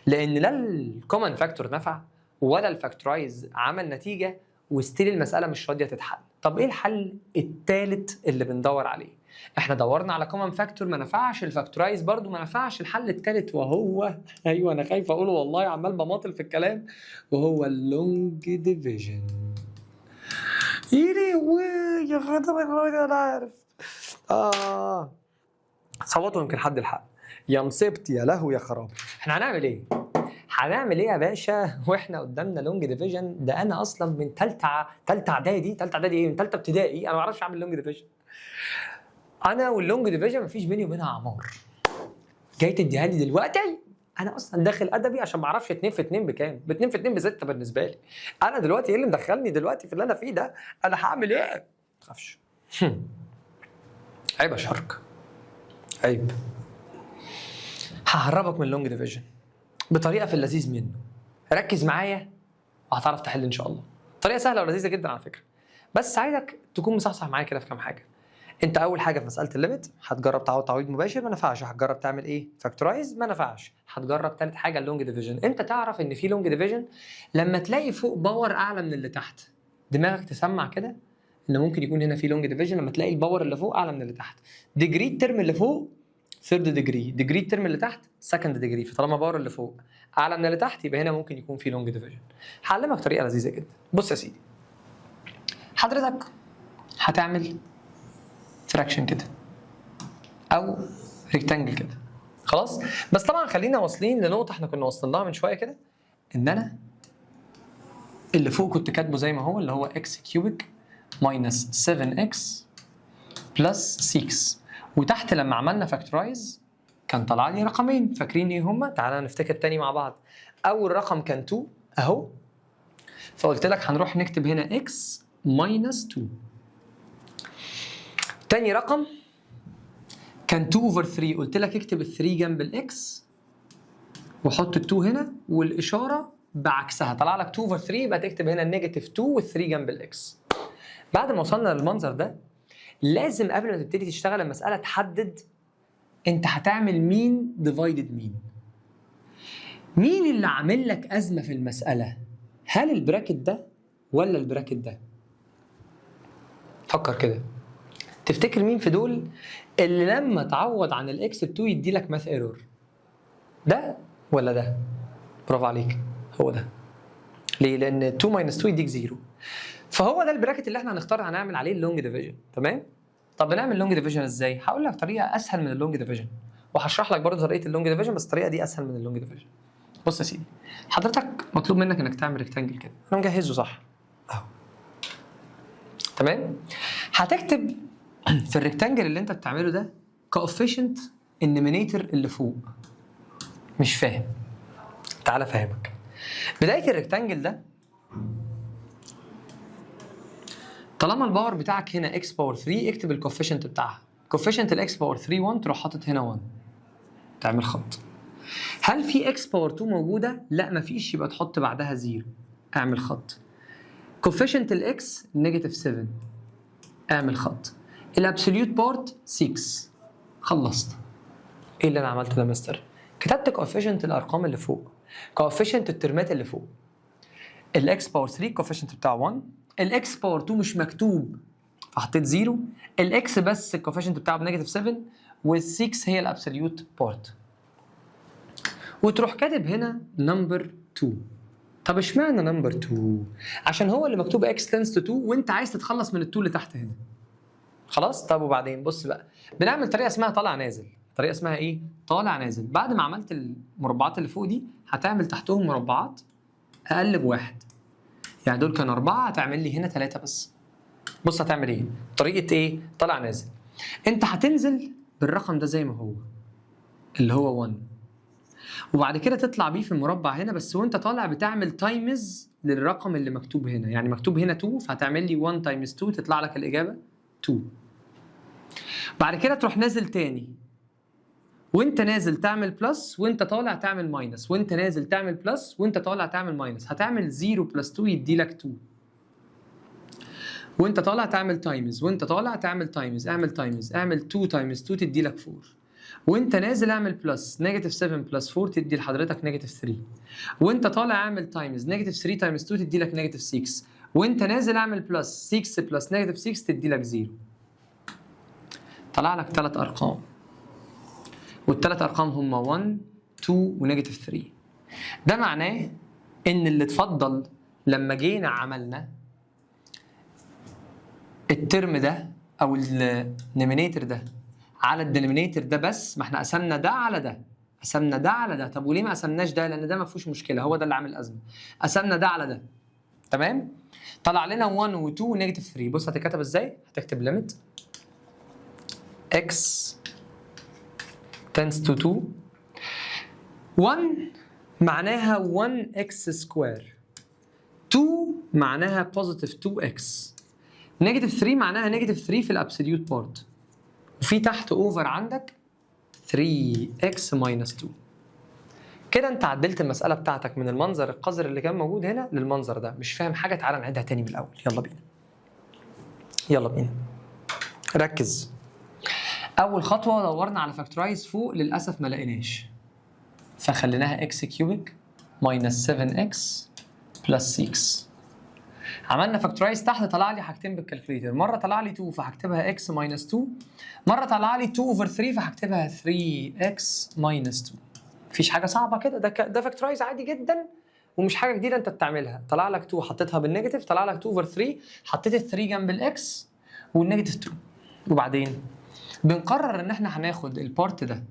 لان لا الكومن فاكتور نفع ولا الفاكتورايز عمل نتيجه، وستيل المساله مش راضيه تتحل. طب ايه الحل الثالث اللي بندور عليه؟ احنا دورنا على كومن فاكتور ما نفعش، الفاكتورايز برضو ما نفعش، الحل الثالث وهو ايوه انا خايف اقوله والله، عمال بماطل في الكلام، وهو اللونج ديفيجن. يا خاطر انا عارف. صوتوا يمكن حد الحق. يا مصيبتي يا لهو يا خراب. احنا هنعمل ايه؟ هنعمل ايه يا باشا واحنا قدامنا لونج ديفيجن؟ ده انا اصلا من ثالثه اعدادي ايه، من ثالثه ابتدائي انا ما اعرفش اعمل لونج ديفيجن. انا واللونج ديفيجن مفيش بيني وبينها عمار. جاي تديها لي دلوقتي؟ انا اصلا داخل ادبي عشان ما اعرفش 2 في 2 بكام؟ ب 2 في 2 ب 6 بالنسبه لي. انا دلوقتي ايه اللي مدخلني دلوقتي في اللي انا فيه ده؟ انا هعمل ايه؟ ما تخافش. عيب يا شرك، عيب. ههربك من اللونج ديفيجن بطريقه في اللذيذ منه. ركز معايا وهتعرف تحل ان شاء الله. طريقه سهله ولذيذه جدا على فكره، بس عايزك تكون مصحصح معايا كده في كام حاجه. انت اول حاجه في مساله الليميت هتجرب تعوض تعويض مباشر، ما نفعش. هتجرب تعمل ايه؟ فاكتورايز، ما نفعش. هتجرب ثالث حاجه اللونج ديفيجن. انت تعرف ان في لونج ديفيجن لما تلاقي فوق باور اعلى من اللي تحت، دماغك تسمع كده ان ممكن يكون هنا في لونج ديفيجن لما تلاقي الباور اللي فوق اعلى من اللي تحت. ديجري الترم اللي فوق ثيرد ديجري، ديجري الترم اللي تحت سكند ديجري، فطالما باور اللي فوق اعلى من اللي تحت يبقى هنا ممكن يكون في لونج ديفيجن. هعلمك طريقه لذيذه جدا. بص يا سيدي، حضرتك هتعمل فراكشن كده او ريكتانجل كده، خلاص؟ بس طبعا خلينا واصلين لنقطه احنا كنا واصلين لها من شويه كده، ان انا اللي فوق كنت كاتبه زي ما هو، اللي هو اكس كيوبيك ماينس 7x بلس 6، وتحت لما عملنا فاكتورايز كان طلع لي رقمين، فاكرين ايه هما؟ تعالى نفتكر تاني مع بعض. اول رقم كان 2 اهو، فقلت لك هنروح نكتب هنا x ماينس 2. تاني رقم كان 2 اوفر 3، قلت لك اكتب ال 3 جنب الاكس وحط ال 2 هنا والاشاره بعكسها، طلع لك 2 اوفر 3 يبقى تكتب هنا النيجاتيف 2 وال 3 جنب الاكس. بعد ما وصلنا للمنظر ده لازم قبل ما تبتدي تشتغل المساله تحدد انت هتعمل مين ديفايدد مين. مين اللي عامل لك ازمه في المساله؟ هل البراكت ده ولا البراكت ده؟ فكر كده، تفتكر مين في دول اللي لما تعوض عن الاكس ب 2 يدي لك ماث ايرور؟ ده ولا ده؟ برافو عليك، هو ده. ليه؟ لان 2 ماينس 2 يديك 0. فهو ده البراكت اللي احنا هنختار هنعمل عليه اللونج ديفيجن. تمام؟ طب بنعمل لونج ديفيجن ازاي؟ هقول لك طريقه اسهل من اللونج ديفيجن، وهشرح لك برضه طريقه اللونج ديفيجن، بس الطريقه دي اسهل من اللونج ديفيجن. بص يا سيدي، حضرتك مطلوب منك انك تعمل ريكتانجل كده، انا مجهزه صح اهو، تمام؟ هتكتب في الريكتانجل اللي انت بتعمله ده كوفيشنت النيمينيتور اللي فوق. مش فاهم؟ تعالى افهمك. بدايه الريكتانجل ده طالما الباور بتاعك هنا اكس باور 3، اكتب الكوفيشنت بتاعها. كوفيشنت الاكس باور 3 1، تروح حاطط هنا 1، تعمل خط. هل في اكس باور 2 موجوده؟ لا مفيش، يبقى تحط بعدها 0، اعمل خط. كوفيشنت الاكس نيجاتيف 7، اعمل خط. الابسوليوت بارت 6، خلصت. ايه اللي انا عملته ده يا مستر؟ كتبت كوفيشنت الارقام اللي فوق، كوفيشنت الترمات اللي فوق. الاكس باور 3 كوفيشنت بتاعه 1، الاكس باور 2 مش مكتوب فحطيت 0، الاكس بس الكوفيشنت بتاعه بنيجاتيف 7، وال6 هي الابسوليوت بارت. وتروح كاتب هنا نمبر 2. طب اشمعنى نمبر 2؟ عشان هو اللي مكتوب اكس تنس تو 2، وانت عايز تتخلص من ال2 اللي تحت هنا. خلاص؟ طب وبعدين بص بقى، بنعمل طريقه اسمها طالع نازل. طريقه اسمها ايه؟ طالع نازل. بعد ما عملت المربعات اللي فوق دي هتعمل تحتهم مربعات اقل بواحد. يعني دول كانوا 4، هتعمل لي هنا 3 بس. بص هتعمل ايه؟ طريقه ايه؟ طالع نازل. انت هتنزل بالرقم ده زي ما هو اللي هو 1، وبعد كده تطلع بيه في المربع هنا، بس وانت طالع بتعمل تايمز للرقم اللي مكتوب هنا. يعني مكتوب هنا 2، فهتعمل لي 1 تايمز 2 تطلع لك الاجابه 2. بعد كده تروح نازل تاني، وانت نازل تعمل بلس، وانت طالع تعمل ماينس، وانت نازل تعمل بلس، وانت طالع تعمل ماينس. هتعمل 0 بلس 2 يدي لك 2، وانت طالع تعمل تايمز، وانت طالع تعمل تايمز، اعمل تايمز، اعمل 2 تايمز 2 تدي لك 4، وانت نازل اعمل بلس، نيجاتيف 7 بلس 4 تدي لحضرتك نيجاتيف 3، وانت طالع اعمل تايمز، نيجاتيف 3 تايمز 2 تدي لك نيجاتيف 6، وانت نازل اعمل بلس 6 بلس نيجاتيف 6 تدي لك 0. طلع لك 3 ارقام، والثلاث ارقام هم 1 2 ونيجاتيف 3. ده معناه ان اللي اتفضل لما جينا عملنا الترم ده او النيمينيتور ده على الدينومينيتور ده بس، ما احنا قسمنا ده على ده، قسمنا ده على ده. طب وليه ما قسمناش ده؟ لان ده ما فيهوش مشكله، هو ده اللي عامل ازمه. قسمنا ده على ده، تمام؟ طلع لنا 1 و2 ونيجاتيف 3. بص هتتكتب ازاي؟ هتكتب ليميت x tends to 2. 1 معناها 1x سكوير، 2 معناها بوزيتيف 2x، نيجاتيف 3 معناها نيجاتيف 3 في الابسوليوت بارت، وفي تحت اوفر عندك 3x ماينس 2. كده انت عدلت المساله بتاعتك من المنظر القذر اللي كان موجود هنا للمنظر ده. مش فاهم حاجه؟ تعالى نعيدها تاني من الاول. يلا بينا، يلا بينا، ركز. اول خطوه دورنا على فاكتورايز فوق، للاسف ما لقيناش، فخليناها x كيوبيك ماينس 7x بلس 6. عملنا فاكتورايز تحت، طلع لي حاجتين بالكالكوليتر، مره طلع لي 2 فهكتبها x ماينس 2، مره طلع لي 2 اوفر 3 فهكتبها 3x ماينس 2. مفيش حاجه صعبه كده، ده فاكتورايز عادي جدا ومش حاجه جديده انت بتعملها. طلع لك 2 حطيتها بالنيجاتيف، طلع لك 2 اوفر 3 حطيت ال 3 جنب الاكس والنيجاتيف 2. وبعدين بنقرر ان احنا هناخد البارت ده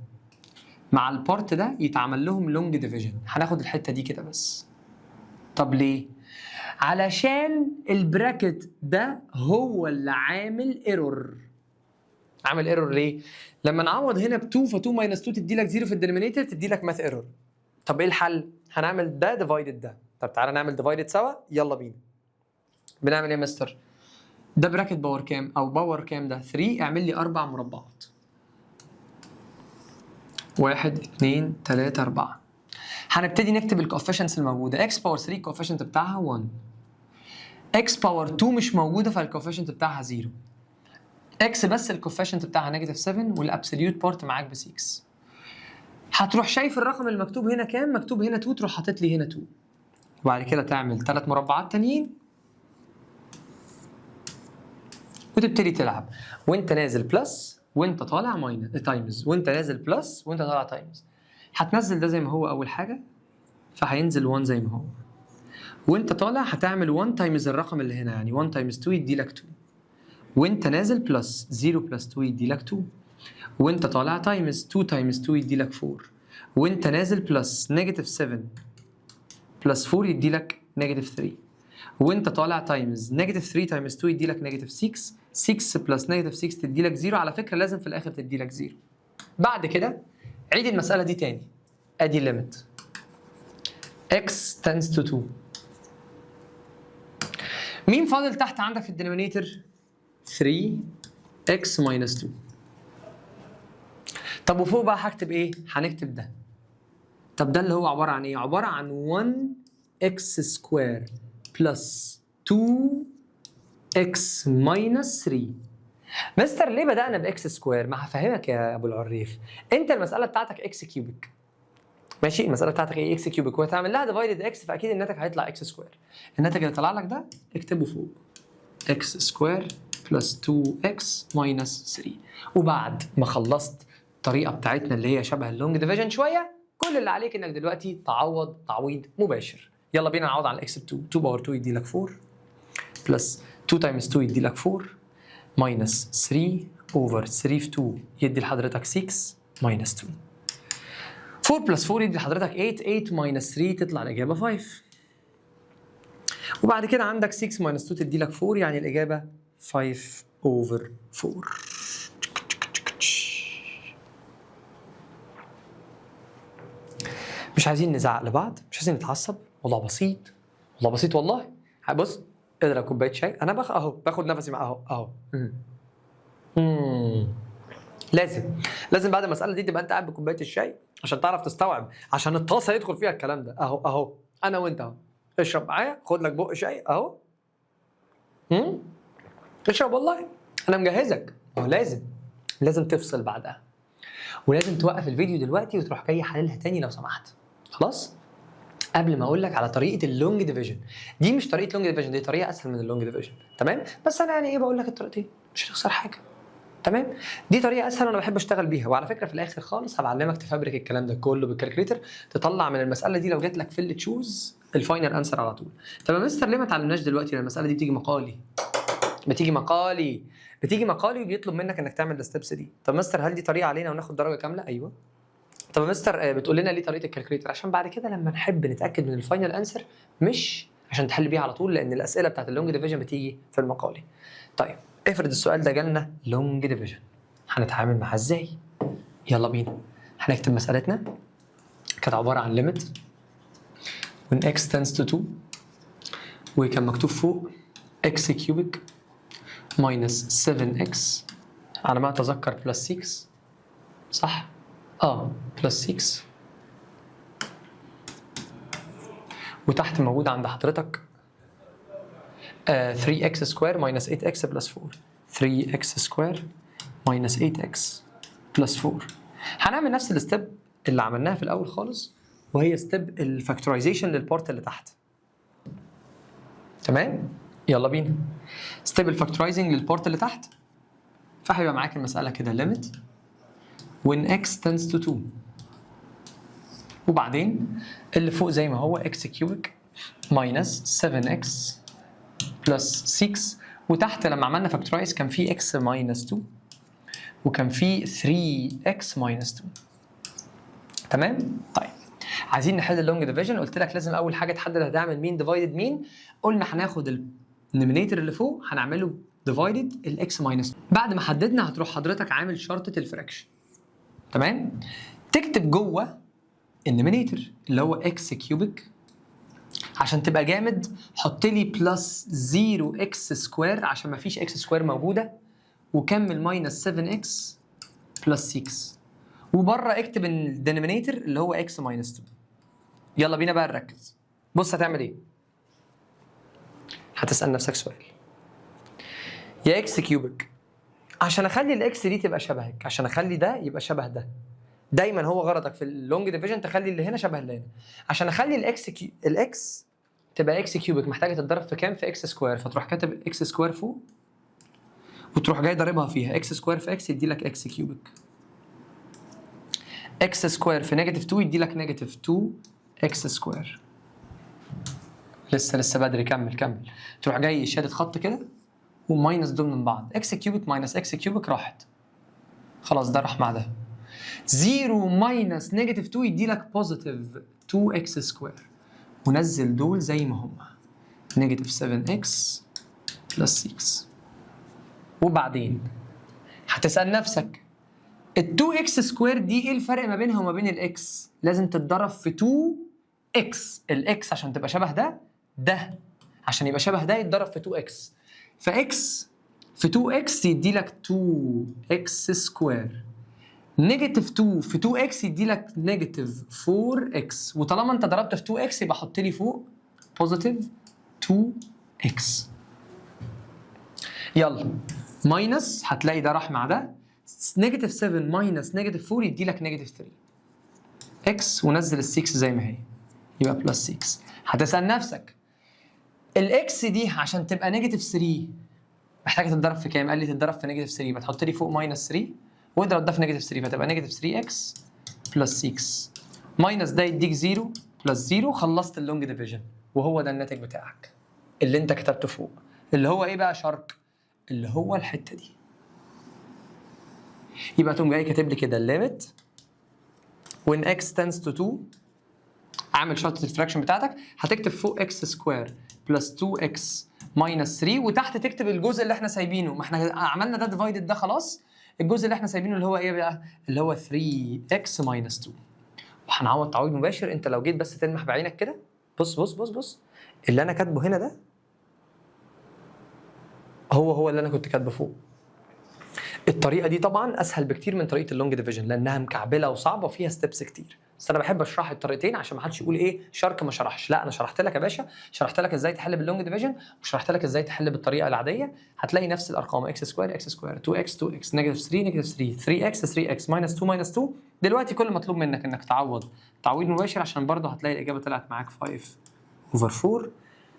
مع البارت ده يتعمل لهم لونج ديفيجن. هناخد الحته دي كده بس. طب ليه؟ علشان البراكت ده هو اللي عامل ايرور. عامل ايرور ليه؟ لما نعوض هنا ب 2 ف 2 ماينس 2 تدي لك 0 في الدينومينيتور، تدي لك ماث ايرور. طب ايه الحل؟ هنعمل ده ديفايدد ده. طب تعالى نعمل ديفايدد سوا، يلا بينا. بنعمل ايه يا مستر؟ ده براكت باور كام او باور كام ده؟ 3. اعمل لي 4 مربعات. 1 2 3 4. هنبتدي نكتب الكوفيشنتس الموجوده. اكس باور 3 الكوفيشنت بتاعها 1. اكس باور 2 مش موجوده فالكوفيشنت بتاعها 0. اكس بس الكوفيشنت بتاعها نيجاتيف 7 والابسوليوت بارت معاك ب 6. هتروح شايف الرقم المكتوب هنا كام؟ مكتوب هنا 2، تروح حاطط لي هنا 2. وبعد كده تعمل 3 مربعات تانيين وتبتدي تلعب، وانت نازل بلس وانت طالع ماينس تايمز، وانت نازل بلس وانت طالع تايمز. هتنزل ده زي ما هو اول حاجه، فهينزل 1 زي ما هو، وانت طالع هتعمل 1 تايمز الرقم اللي هنا، يعني 1 تايمز 2 يدي لك 2، وانت نازل بلس 0 بلس 2 يدي لك 2، وانت طالع تايمز 2 تايمز 2 يدي لك 4، وانت نازل بلس نيجاتيف 7 بلس 4 يدي لك نيجاتيف 3، وانت طالع تايمز نيجاتيف 3 تايمز 2 يدي لك نيجاتيف 6، 6 بلس نيجاتيف 6 تدي لك 0. على فكره لازم في الاخر تدي لك 0. بعد كده عيد المساله دي تاني. ادي الليميت x tends to 2. مين فاضل تحت عندك في الدينومينيتور؟ 3x minus 2. طب وفوق بقى هكتب ايه؟ هنكتب ده. طب ده اللي هو عباره عن ايه؟ عباره عن 1x سكوير بلس 2x minus 3. مستر ليه بدأنا باكس سكوير؟ ما هفهمك يا ابو العريف. انت المساله بتاعتك اكس كيوبيك. ماشي؟ المساله بتاعتك ايه؟ اكس كيوبيك، وهتعمل لها ديفايدد اكس، فاكيد الناتج هيطلع اكس سكوير. الناتج اللي طلع لك ده اكتبه فوق. اكس سكوير بلس 2x minus 3. وبعد ما خلصت الطريقه بتاعتنا اللي هي شبه اللونج ديفيجن شويه، كل اللي عليك انك دلوقتي تعوض تعويض مباشر. يلا بينا نعوض على الاكس ب 2. 2 باور 2 يدي لك 4 بلس 2 تايمز 2 يدي لك 4 ماينس 3 اوفر 3 في 2 يدي لحضرتك 6 ماينس 2. 4 بلس 4 يدي لحضرتك 8 ماينس 3 تطلع الاجابه 5. وبعد كده عندك 6 ماينس 2 تدي لك 4، يعني الاجابه 5 اوفر 4. مش عايزين نزعق لبعض، مش عايزين نتعصب، والله بسيط، والله بسيط والله. بص اضرب كوبايه شاي، انا اهو باخد نفسي مع اهو. لازم بعد المساله دي تبقى انت قاعد بكوبايه الشاي عشان تعرف تستوعب، عشان الطاسه يدخل فيها الكلام ده. اهو انا وانت اهو. اشرب معايا، خد لك بق شاي اهو. اشرب والله، انا مجهزك. هو لازم تفصل بعدها، ولازم توقف الفيديو دلوقتي وتروح جاي حللها تاني لو سمحت. خلاص؟ قبل ما اقول لك على طريقه اللونج ديفيجن، دي مش طريقه لونج ديفيجن، دي طريقه اسهل من اللونج ديفيجن، تمام؟ بس انا يعني ايه بقول لك الطريقتين، مش هتخسر حاجه. تمام؟ دي طريقه اسهل وانا بحب اشتغل بيها، وعلى فكره في الاخر خالص هبعلمك تفبرك الكلام ده كله بالكالكليتر، تطلع من المساله دي لو جات لك في اللي تشوز الفاينل انسر على طول. طب يا مستر ليه ما اتعلمناش دلوقتي؟ لان المساله دي بتيجي مقالي وبيطلب منك انك تعمل الستبس دي. طب مستر هل دي طريقه علينا وناخد درجه كامله؟ ايوه. طب يا مستر بتقول لنا ليه طريقه الكالكليتر؟ عشان بعد كده لما نحب نتاكد من الفاينل انسر، مش عشان تحل بيها على طول، لان الاسئله بتاعت اللونج ديفيجن بتيجي في المقالي. طيب افرض السؤال ده جالنا لونج ديفيجن، هنتعامل معاه ازاي؟ يلا بينا. هنكتب مسألتنا كانت عبارة عن limit when x tends to 2، وكان مكتوب فوق x cubic minus 7x على ما أتذكر plus 6، صح؟ plus 6، وتحت موجود عند حضرتك 3x square minus 8x plus 4. 3x square minus 8x plus 4. هنعمل نفس الستيب اللي عملناها في الاول خالص، وهي ستيب الفاكتورايزيشن للبارت اللي تحت. تمام؟ يلا بينا. ستيب الفاكتورايزنج للبارت اللي تحت، فهيبقى معاك المساله كده limit when x tends to 2، وبعدين اللي فوق زي ما هو x cubic minus 7x plus 6، وتحت لما عملنا فاكتورايز كان في x minus 2 وكان في 3x minus 2. تمام؟ طيب عايزين نحل اللونج ديفيجن، قلت لك لازم اول حاجه تحدد هتعمل مين ديفايدد مين. قلنا هناخد النومينيتور اللي فوق هنعمله ديفايدد الاكس ماينس. بعد ما حددنا هتروح حضرتك عامل شرطه الفراكشن. تمام؟ تكتب جوه النومينيتور اللي هو اكس كيوبيك، عشان تبقى جامد حط لي بلس 0 اكس سكوير عشان ما فيش اكس سكوير موجوده، وكمل ماينس 7 اكس بلس 6، وبره اكتب الدينومينيتور اللي هو اكس ماينس 2. يلا بينا بقى نركز. بص هتعمل ايه؟ هتسال نفسك سؤال، يا اكس كيوبيك عشان اخلي الاكس دي تبقى شبهك، عشان اخلي ده يبقى شبه ده، دايما هو غرضك في اللونج ديفيجن تخلي اللي هنا شبه اللي هنا. عشان اخلي الاكس تبقى اكس كيوبيك محتاجه تتضرب في كام؟ في اكس سكوير، فتروح كاتب اكس سكوير فوق وتروح جاي ضاربها فيها اكس سكوير في اكس يدي لك اكس كيوبيك. اكس سكوير في نيجاتيف 2 يدي لك نيجاتيف 2 اكس سكوير. لسه بدري، كمل. تروح جاي شادد خط كده وماينس دول من بعض، اكس كيوبيك ماينس اكس كيوبيك راحت، خلاص ده راح مع ده. 0 ماينس نيجاتيف 2 يدي لك بوزيتيف 2 اكس سكوير، ونزل دول زي ما هم، نيجاتيف 7 اكس بلس 6. وبعدين هتسأل نفسك ال 2 اكس سكوير دي ايه الفرق ما بينها وما بين الاكس؟ لازم تتضرب في 2 اكس، الاكس عشان تبقى شبه ده عشان يبقى شبه ده يتضرب في 2 اكس، فاكس في 2 اكس يدي لك 2 اكس سكوير، نيجاتيف 2 في 2 اكس يدي لك نيجاتيف 4 اكس، وطالما انت ضربت في 2 اكس يبقى حط لي فوق بوزيتيف 2 اكس. يلا ماينس، هتلاقي ده راح مع ده، نيجاتيف 7 ماينس نيجاتيف 4 يدي لك نيجاتيف 3 اكس، ونزل ال 6 زي ما هي يبقى بلس 6. هتسأل نفسك الاكس دي عشان تبقى نيجاتيف 3 محتاجه تتضرب في كام؟ قال لي تتضرب في نيجاتيف 3، يبقى تحط لي فوق ماينس 3 واضرب ده في نيجاتيف 3 فتبقى نيجاتيف 3 اكس بلس 6 ماينس ده يديك 0 بلس 0. خلصت اللونج ديفيجن، وهو ده الناتج بتاعك اللي انت كتبته فوق، اللي هو ايه بقى شرق؟ اللي هو الحته دي. يبقى تقوم جاي كاتب لي كده الليميت when x tends to 2، عامل شرطه الفراكشن بتاعتك، هتكتب فوق x سكوير بلس 2x ماينس 3، وتحت تكتب الجزء اللي احنا سايبينه، ما احنا عملنا ده ديفايدد ده خلاص، الجزء اللي احنا سايبينه اللي هو ايه بقى؟ اللي هو 3x ماينس 2. وهنعوض تعويض مباشر. انت لو جيت بس تلمح بعينك كده، بص بص بص بص، اللي انا كاتبه هنا ده هو اللي انا كنت كاتبه فوق. الطريقه دي طبعا اسهل بكتير من طريقه اللونج ديفيجن لانها مكعبله وصعبه وفيها ستيبس كتير، بس انا بحب اشرح الطريقتين عشان ما حدش يقول ايه شارك ما شرحش. لا، انا شرحت لك يا باشا، شرحت لك ازاي تحل باللونج ديفيجن، وشرحت لك ازاي تحل بالطريقه العاديه. هتلاقي نفس الارقام اكس سكوير اكس سكوير 2 اكس 2 اكس نيجاتيف 3 نيجاتيف 3 3 اكس 3 اكس ماينس 2 ماينس 2. دلوقتي كل مطلوب منك انك تعوض تعويض مباشر عشان برضه هتلاقي الاجابه طلعت معاك 5/4.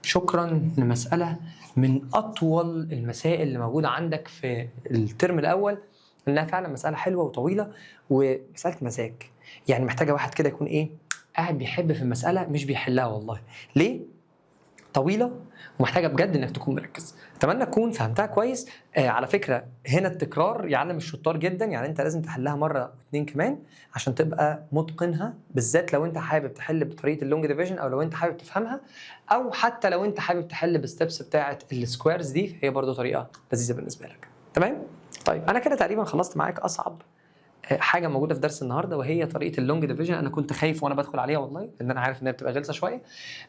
شكرا لمساله من اطول المسائل اللي موجوده عندك في الترم الاول، انها فعلا مساله حلوه وطويله ومساله مزاج، يعني محتاجه واحد كده يكون ايه قاعد بيحب في المساله مش بيحلها. والله ليه طويله ومحتاجه بجد انك تكون مركز. اتمنى تكون فهمتها كويس. على فكره هنا التكرار يعلم الشطار جدا، يعني انت لازم تحلها مره واثنين كمان عشان تبقى متقنها، بالذات لو انت حابب تحل بطريقه اللونج ديفيجن او لو انت حابب تفهمها، او حتى لو انت حابب تحل بالستبس بتاعه السكويرز دي، فهي برضو طريقه لذيذه بالنسبه لك. تمام؟ طيب انا كده تقريبا خلصت معاك اصعب حاجه موجوده في درس النهارده، وهي طريقه اللونج ديفيجن. انا كنت خايف وانا بدخل عليها والله، لان انا عارف انها بتبقى غلسه شويه،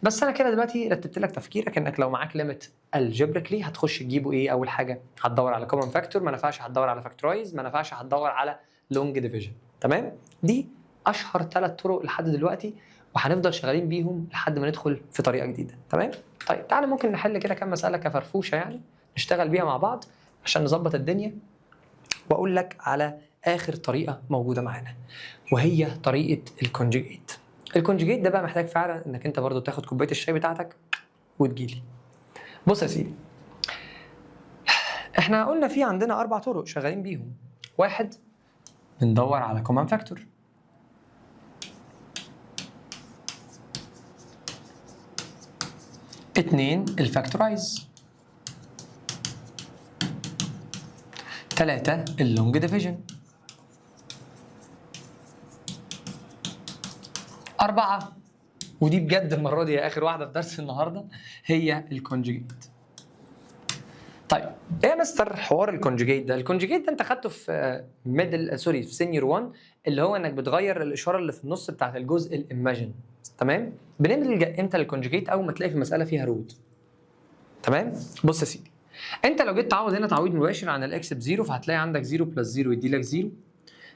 بس انا كده دلوقتي رتبت لك تفكيرك انك لو معاك ليميت الجبريكلي هتخش تجيبه ايه؟ اول حاجه هتدور على كومن فاكتور، ما نفعش هتدور على فاكتورايز، ما نفعش هتدور على لونج ديفيجن. تمام؟ دي اشهر 3 طرق لحد دلوقتي، وهنفضل شغالين بيهم لحد ما ندخل في طريقه جديده. تمام؟ طيب تعالى ممكن نحل كده كام مساله كفرفوشه يعني نشتغل بيها مع بعض عشان نظبط الدنيا، واقول لك على اخر طريقه موجوده معانا، وهي طريقه الكونجيجيت. الكونجيجيت ده بقى محتاج فعلا انك انت برضو تاخد كوبايه الشاي بتاعتك وتجيلي. بص يا سيدي، احنا قلنا في عندنا 4 طرق شغالين بيهم. 1 بندور على كومن فاكتور، 2 الفاكتورايز، 3 اللونج ديفيجن، 4 ودي بجد المره دي اخر واحده في درس النهارده هي الكونجيجيت. طيب ايه يا مستر حوار الكونجيجيت ده؟ الكونجيجيت ده انت خدته في في سينيور 1، اللي هو انك بتغير الاشاره اللي في النص بتاعت الجزء الايماجن. تمام؟ بنلجا امتى للكونجيجيت؟ اول ما تلاقي في مساله فيها روت. تمام؟ بص يا سيدي، انت لو جيت تعوض هنا تعويض مباشر عن الاكس بزيرو، فهتلاقي عندك 0 بلس 0 يدي لك 0،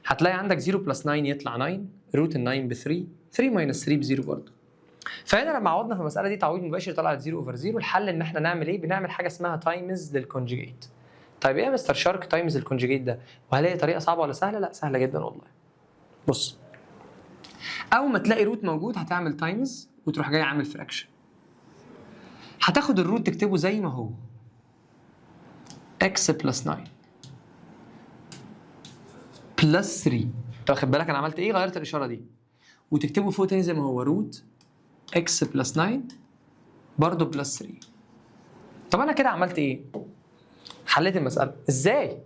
هتلاقي عندك 0 بلس 9 يطلع 9، روت ال 9 ب 3 ماينس 3 ب 0 برضه. فهنا لما عوضنا في المساله دي تعويض مباشر طلعت 0/0. الحل ان احنا نعمل ايه؟ بنعمل حاجه اسمها تايمز للكونجيجيت. طيب ايه يا مستر شارك تايمز الكونجيجيت ده؟ وهل هي طريقه صعبه ولا سهله؟ لا سهله جدا والله. بص، اول ما تلاقي روت موجود هتعمل تايمز وتروح جاي عامل فراكشن، هتاخد الروت تكتبه زي ما هو x بلس 9 بلس 3. انت واخد بالك انا عملت ايه؟ غيرت الاشاره دي، وتكتبه فوق تاني زي ما هو روت x بلس 9 برضه بلس 3. طب انا كده عملت ايه؟ حليت المساله ازاي؟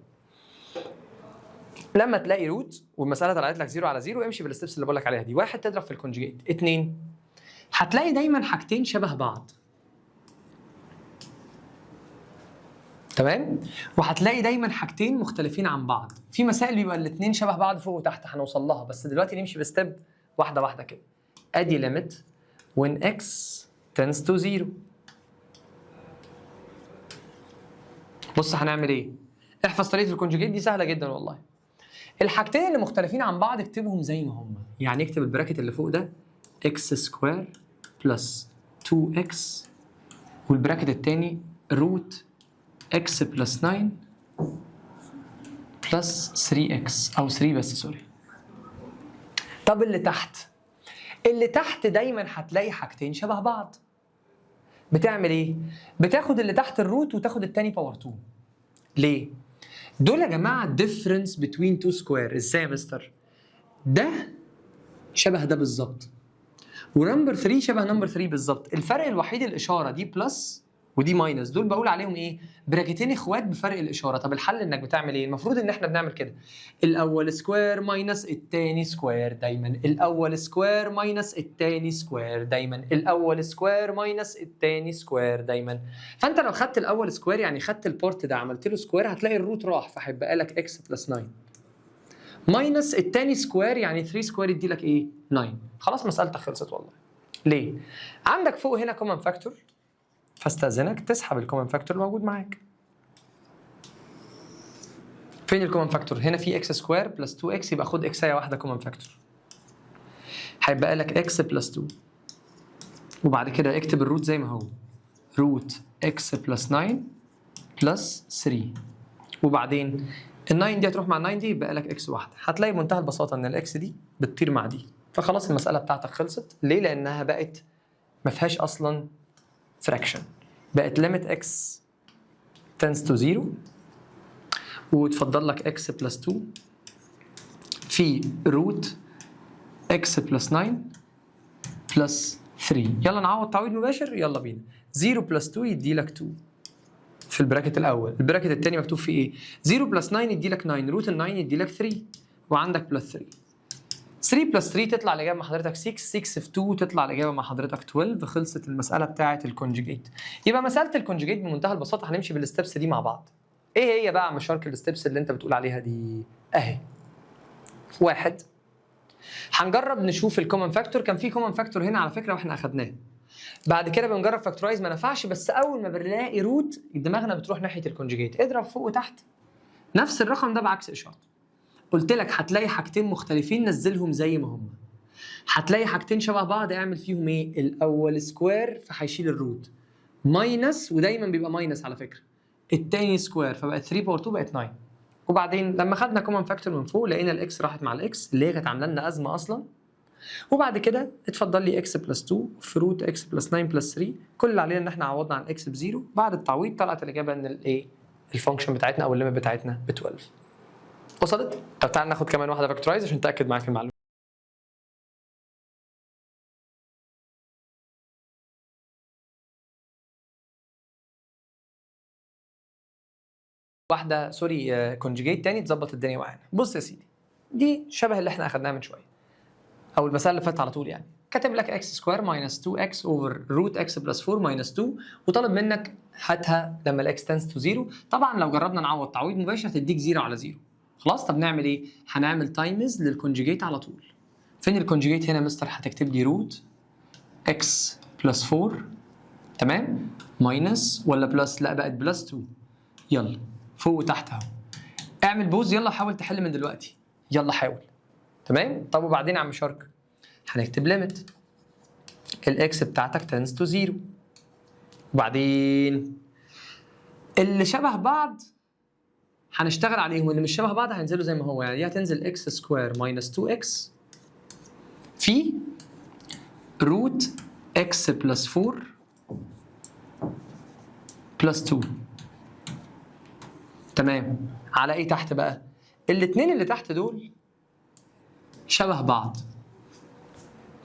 لما تلاقي روت والمساله طلعت لك 0 على 0 امشي بالستبس اللي بقول لك عليها دي. 1 تضرب في الكونجيجيت. 2 هتلاقي دايما حاجتين شبه بعض، تمام؟ وهتلاقي دايما حاجتين مختلفين عن بعض. في مسائل بيبقى الاثنين شبه بعض فوق وتحت هنوصل لها، بس دلوقتي نمشي بستيب واحده واحده كده. ادي ليميت when x tends to 0. بص هنعمل ايه؟ احفظ طريقه الكونجوجيت دي سهله جدا والله. الحاجتين اللي مختلفين عن بعض اكتبهم زي ما هم، يعني اكتب البراكت اللي فوق ده x سكوير بلس 2x والبراكت الثاني روت x بلس 9 بلس 3x او 3 بس سوري. طب اللي تحت، اللي تحت دايما هتلاقي حاجتين شبه بعض. بتعمل ايه؟ بتاخد اللي تحت الروت وتاخد التاني باور 2. ليه؟ دول يا جماعه difference between two square. ازاي يا مستر؟ ده شبه ده بالظبط ونمبر 3 شبه نمبر 3 بالظبط. الفرق الوحيد الاشاره دي بلس ودي ماينس، دول بقول عليهم ايه؟ براكتين اخوات بفرق الاشاره. طب الحل انك بتعمل ايه؟ المفروض ان احنا بنعمل كده، الاول سكوير ماينس الثاني سكوير دايما، الاول سكوير ماينس الثاني سكوير دايما، الاول سكوير ماينس الثاني سكوير دايما. فانت لو خدت الاول سكوير يعني خدت البورت ده عملت له سكوير هتلاقي الروت راح فهيبقى لك اكس بلس 9 ماينس الثاني سكوير يعني 3 سكوير يدي لك ايه؟ 9. خلاص مسألتك خلصت والله. ليه؟ عندك فوق هنا كومن فاكتور فاستأذنك تسحب الكومن فاكتور الموجود معاك. فين الكومن فاكتور؟ هنا في اكس سكوير بلس 2 اكس يبقى خد اكسايه واحده كومن فاكتور. هيبقى لك اكس بلس 2 وبعد كده اكتب الروت زي ما هو روت اكس بلس 9 بلس 3 وبعدين ال 9 دي هتروح مع ال 9 دي يبقى لك اكس واحده. هتلاقي بمنتهى البساطه ان الاكس دي بتطير مع دي فخلاص المساله بتاعتك خلصت. ليه؟ لانها بقت ما فيهاش اصلا فراكشن، بقت ليميت اكس tends to 0 وتفضل لك اكس بلس 2 في روت اكس بلس 9 بلس 3. يلا نعوض تعويض مباشر، يلا بينا. 0 بلس 2 يدي لك 2 في البراكت الاول، البراكت الثاني مكتوب فيه ايه؟ 0 بلس 9 يدي لك 9، روت ال 9 يدي لك 3 وعندك بلس 3. 3 بلس 3 تطلع الاجابه مع حضرتك 6، 6 في 2 تطلع الاجابه مع حضرتك 12. خلصت المساله بتاعه الكونجيجيت. يبقى مساله الكونجيجيت بمنتهى البساطه هنمشي بالستبس دي مع بعض. ايه هي بقى مشارك الستبس اللي انت بتقول عليها دي؟ اهي. 1 هنجرب نشوف الكومن فاكتور. كان في كومن فاكتور هنا على فكره واحنا اخدناه. بعد كده بنجرب فاكتورايز ما نفعش، بس اول ما بنلاقي روت دماغنا بتروح ناحيه الكونجيجيت. اضرب فوق وتحت نفس الرقم ده بعكس اشارته. قلت لك هتلاقي حاجتين مختلفين نزلهم زي ما هم. هتلاقي حاجتين شبه بعض اعمل فيهم ايه؟ الاول سكوير فهيشيل الروت ماينس ودايما بيبقى ماينس على فكره. الثاني سكوير فبقت 3 باور 2 بقت 9. وبعدين لما خدنا كومن فاكتور من فوق لقينا الاكس راحت مع الاكس اللي هي كانت عامله لنا ازمه اصلا. وبعد كده اتفضل لي اكس بلس 2 في روت اكس بلس 9 بلس 3. كل اللي علينا ان احنا عوضنا عن اكس بزيرو. بعد التعويض طلعت الاجابه ان الايه؟ الفانكشن بتاعتنا او الليميت بتاعتنا ب 12. وصلت؟ طب تعال ناخد كمان واحده فاكتورايز عشان تاكد معاك المعلومه. واحده سوري كونجيجيت تاني تظبط الدنيا معانا. بص يا سيدي دي شبه اللي احنا اخدناها من شويه او المساله اللي فاتت على طول. يعني كاتب لك اكس سكوير ماينس 2 اكس اوفر روت اكس بلس 4 ماينس 2 وطالب منك هاتها لما الاكس تنس تو 0. طبعا لو جربنا نعوض تعويض مباشر هتديك 0 على 0. خلاص طب نعمل ايه؟ هنعمل تايمز للكونجيجيت على طول. فين الكونجيجيت هنا يا مستر؟ هتكتب لي روت اكس بلس 4 تمام ماينس ولا بلس؟ لا بقت بلس 2. يلا فوق وتحت اهو. اعمل بوز يلا حاول تحل من دلوقتي. يلا حاول. تمام؟ طب وبعدين يا عم شارك؟ هنكتب ليميت الاكس بتاعتك تنس تو 0 وبعدين اللي شبه بعض هنشتغل عليهم، اللي مش شبه بعض هينزلوا زي ما هو. يعني دي هتنزل اكس سكوير ماينس 2 اكس في روت اكس بلس 4 بلس 2. تمام. على ايه تحت بقى؟ الاثنين اللي تحت دول شبه بعض.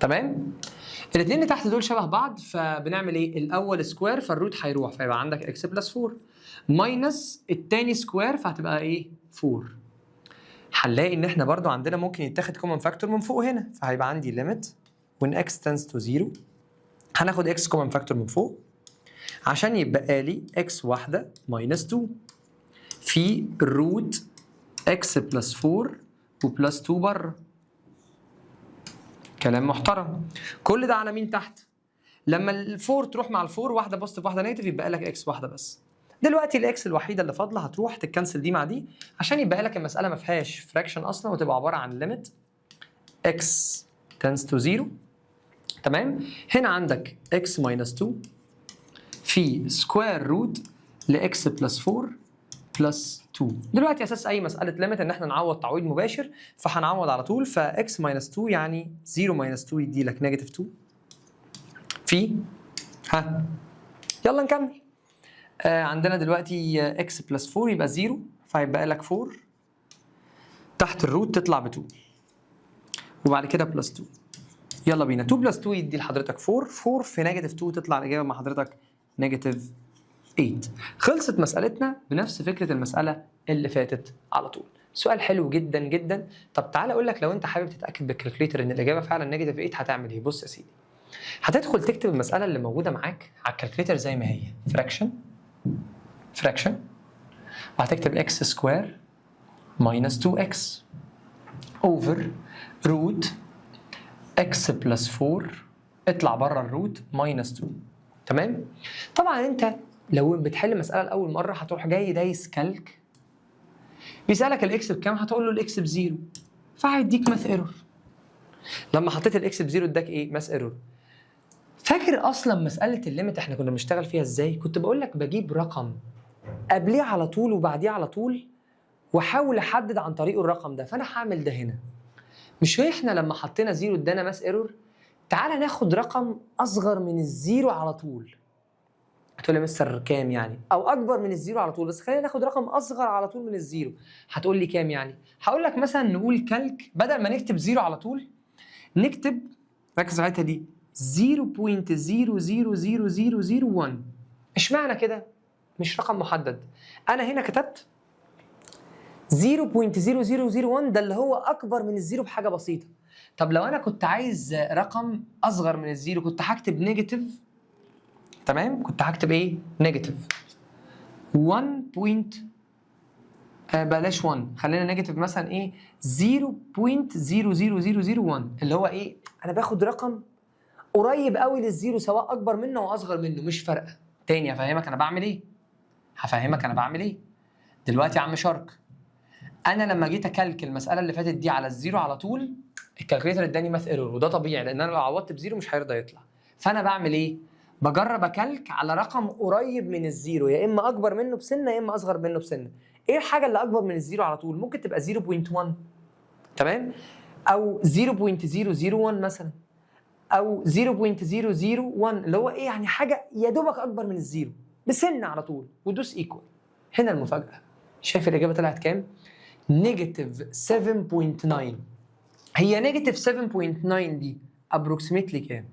تمام؟ الاثنين اللي تحت دول شبه بعض، فبنعمل ايه؟ الاول سكوير فالروت هيروح، فيبقى عندك اكس بلس 4 ماينس الثاني سكوير فهتبقى ايه؟ 4. هنلاقي ان احنا برضو عندنا ممكن يتاخد كومن فاكتور من فوق هنا، فهيبقى عندي ليميت when x tends to 0 هناخد x كومن فاكتور من فوق عشان يبقى لي x واحده ماينس 2 في روت x بلس 4 وبلس 2 بره. كلام محترم. كل ده على مين تحت؟ لما ال4 تروح مع ال4 واحده بوزيتيف واحده نيجاتيف يبقى لك اكس واحده بس. دلوقتي الاكس الوحيده اللي فاضله هتروح تتكنسل دي مع دي عشان يبقى لك المساله ما فيهاش فراكشن اصلا وتبقى عباره عن ليميت x tends to 0. تمام؟ هنا عندك x minus 2 في سكوير روت ل x بلس 4 بلس 2. دلوقتي اساس اي مساله ليميت ان احنا نعوض تعويض مباشر، فهنعوض على طول. فx minus 2 يعني 0 minus 2 يدي لك نيجاتيف 2 في يلا نكمل. عندنا دلوقتي x بلس 4 يبقى 0 فيبقى لك 4 تحت الروت تطلع ب 2 وبعد كده بلس 2. يلا بينا 2 بلس 2 يدي لحضرتك 4 في نيجاتيف 2 تطلع الاجابه مع حضرتك نيجاتيف 8. خلصت مسألتنا بنفس فكرة المسألة اللي فاتت على طول. سؤال حلو جدا جدا. طب تعالى اقول لك لو انت حابب تتأكد بالكالكوليتر ان الإجابة فعلا نيجاتيف 8 هتعمل ايه؟ بص يا سيدي. هتدخل تكتب المسألة اللي موجودة معاك على الكالكوليتر زي ما هي، فراكشن وهتكتب x سكوير ماينس 2x اوفر روت x بلس 4 اطلع بره الروت ماينس 2. تمام؟ طبعا انت لو بتحل مسألة لأول مرة هتروح جاي دايس كالك، بيسألك الاكس بكام هتقول له الاكس بزيرو فهيديك ماث ايرور. لما حطيت الاكس بزيرو اداك ايه؟ ماث ايرور. فاكر اصلا مسألة الليميت احنا كنا بنشتغل فيها ازاي؟ كنت بقول لك بجيب رقم قبليه على طول وبعديه على طول واحاول احدد عن طريقه الرقم ده، فانا هعمل ده هنا. مش احنا لما حطينا زيرو ادانا ماث ايرور؟ تعالى ناخد رقم اصغر من الزيرو على طول. هتقول لي مستر كام يعني؟ او اكبر من الزيرو على طول، بس خلينا ناخد رقم اصغر على طول من الزيرو. هتقول لي كام يعني؟ هقول لك مثلا نقول كالك بدل ما نكتب زيرو على طول نكتب، ركز على الحته دي، 0.00001. اشمعنى كده؟ مش رقم محدد. انا هنا كتبت 0.0001 ده اللي هو اكبر من الزيرو بحاجه بسيطه. طب لو انا كنت عايز رقم اصغر من الزيرو كنت هكتب نيجاتيف. تمام؟ كنت هكتب ايه؟ نيجاتيف 1. بلاش 1، خلينا نيجاتيف مثلا ايه؟ 0.00001 اللي هو ايه؟ انا باخد رقم قريب قوي للزيرو سواء اكبر منه او اصغر منه، مش فارقه. تاني افهمك انا بعمل ايه؟ هفهمك انا بعمل ايه. دلوقتي يا عم شارك، انا لما جيت اكلك المساله اللي فاتت دي على الزيرو على طول الكالكوليتر اداني ماث ايرور، وده طبيعي لان انا لو عوضت بزيرو مش هيرضى يطلع. فانا بعمل ايه؟ بجرب اكلك على رقم قريب من الزيرو، يا اما اكبر منه بسنه يا اما اصغر منه بسنه. ايه الحاجه اللي اكبر من الزيرو على طول؟ ممكن تبقى 0.1 تمام، او 0.001 مثلا، او 0.001 اللي هو ايه يعني حاجه يا دوبك اكبر من الزيرو بسنه على طول، ودوس ايكوال. هنا المفاجاه، شايف الاجابه طلعت كام؟ نيجاتيف 7.9. هي نيجاتيف 7.9 دي ابروكسيميتلي كام؟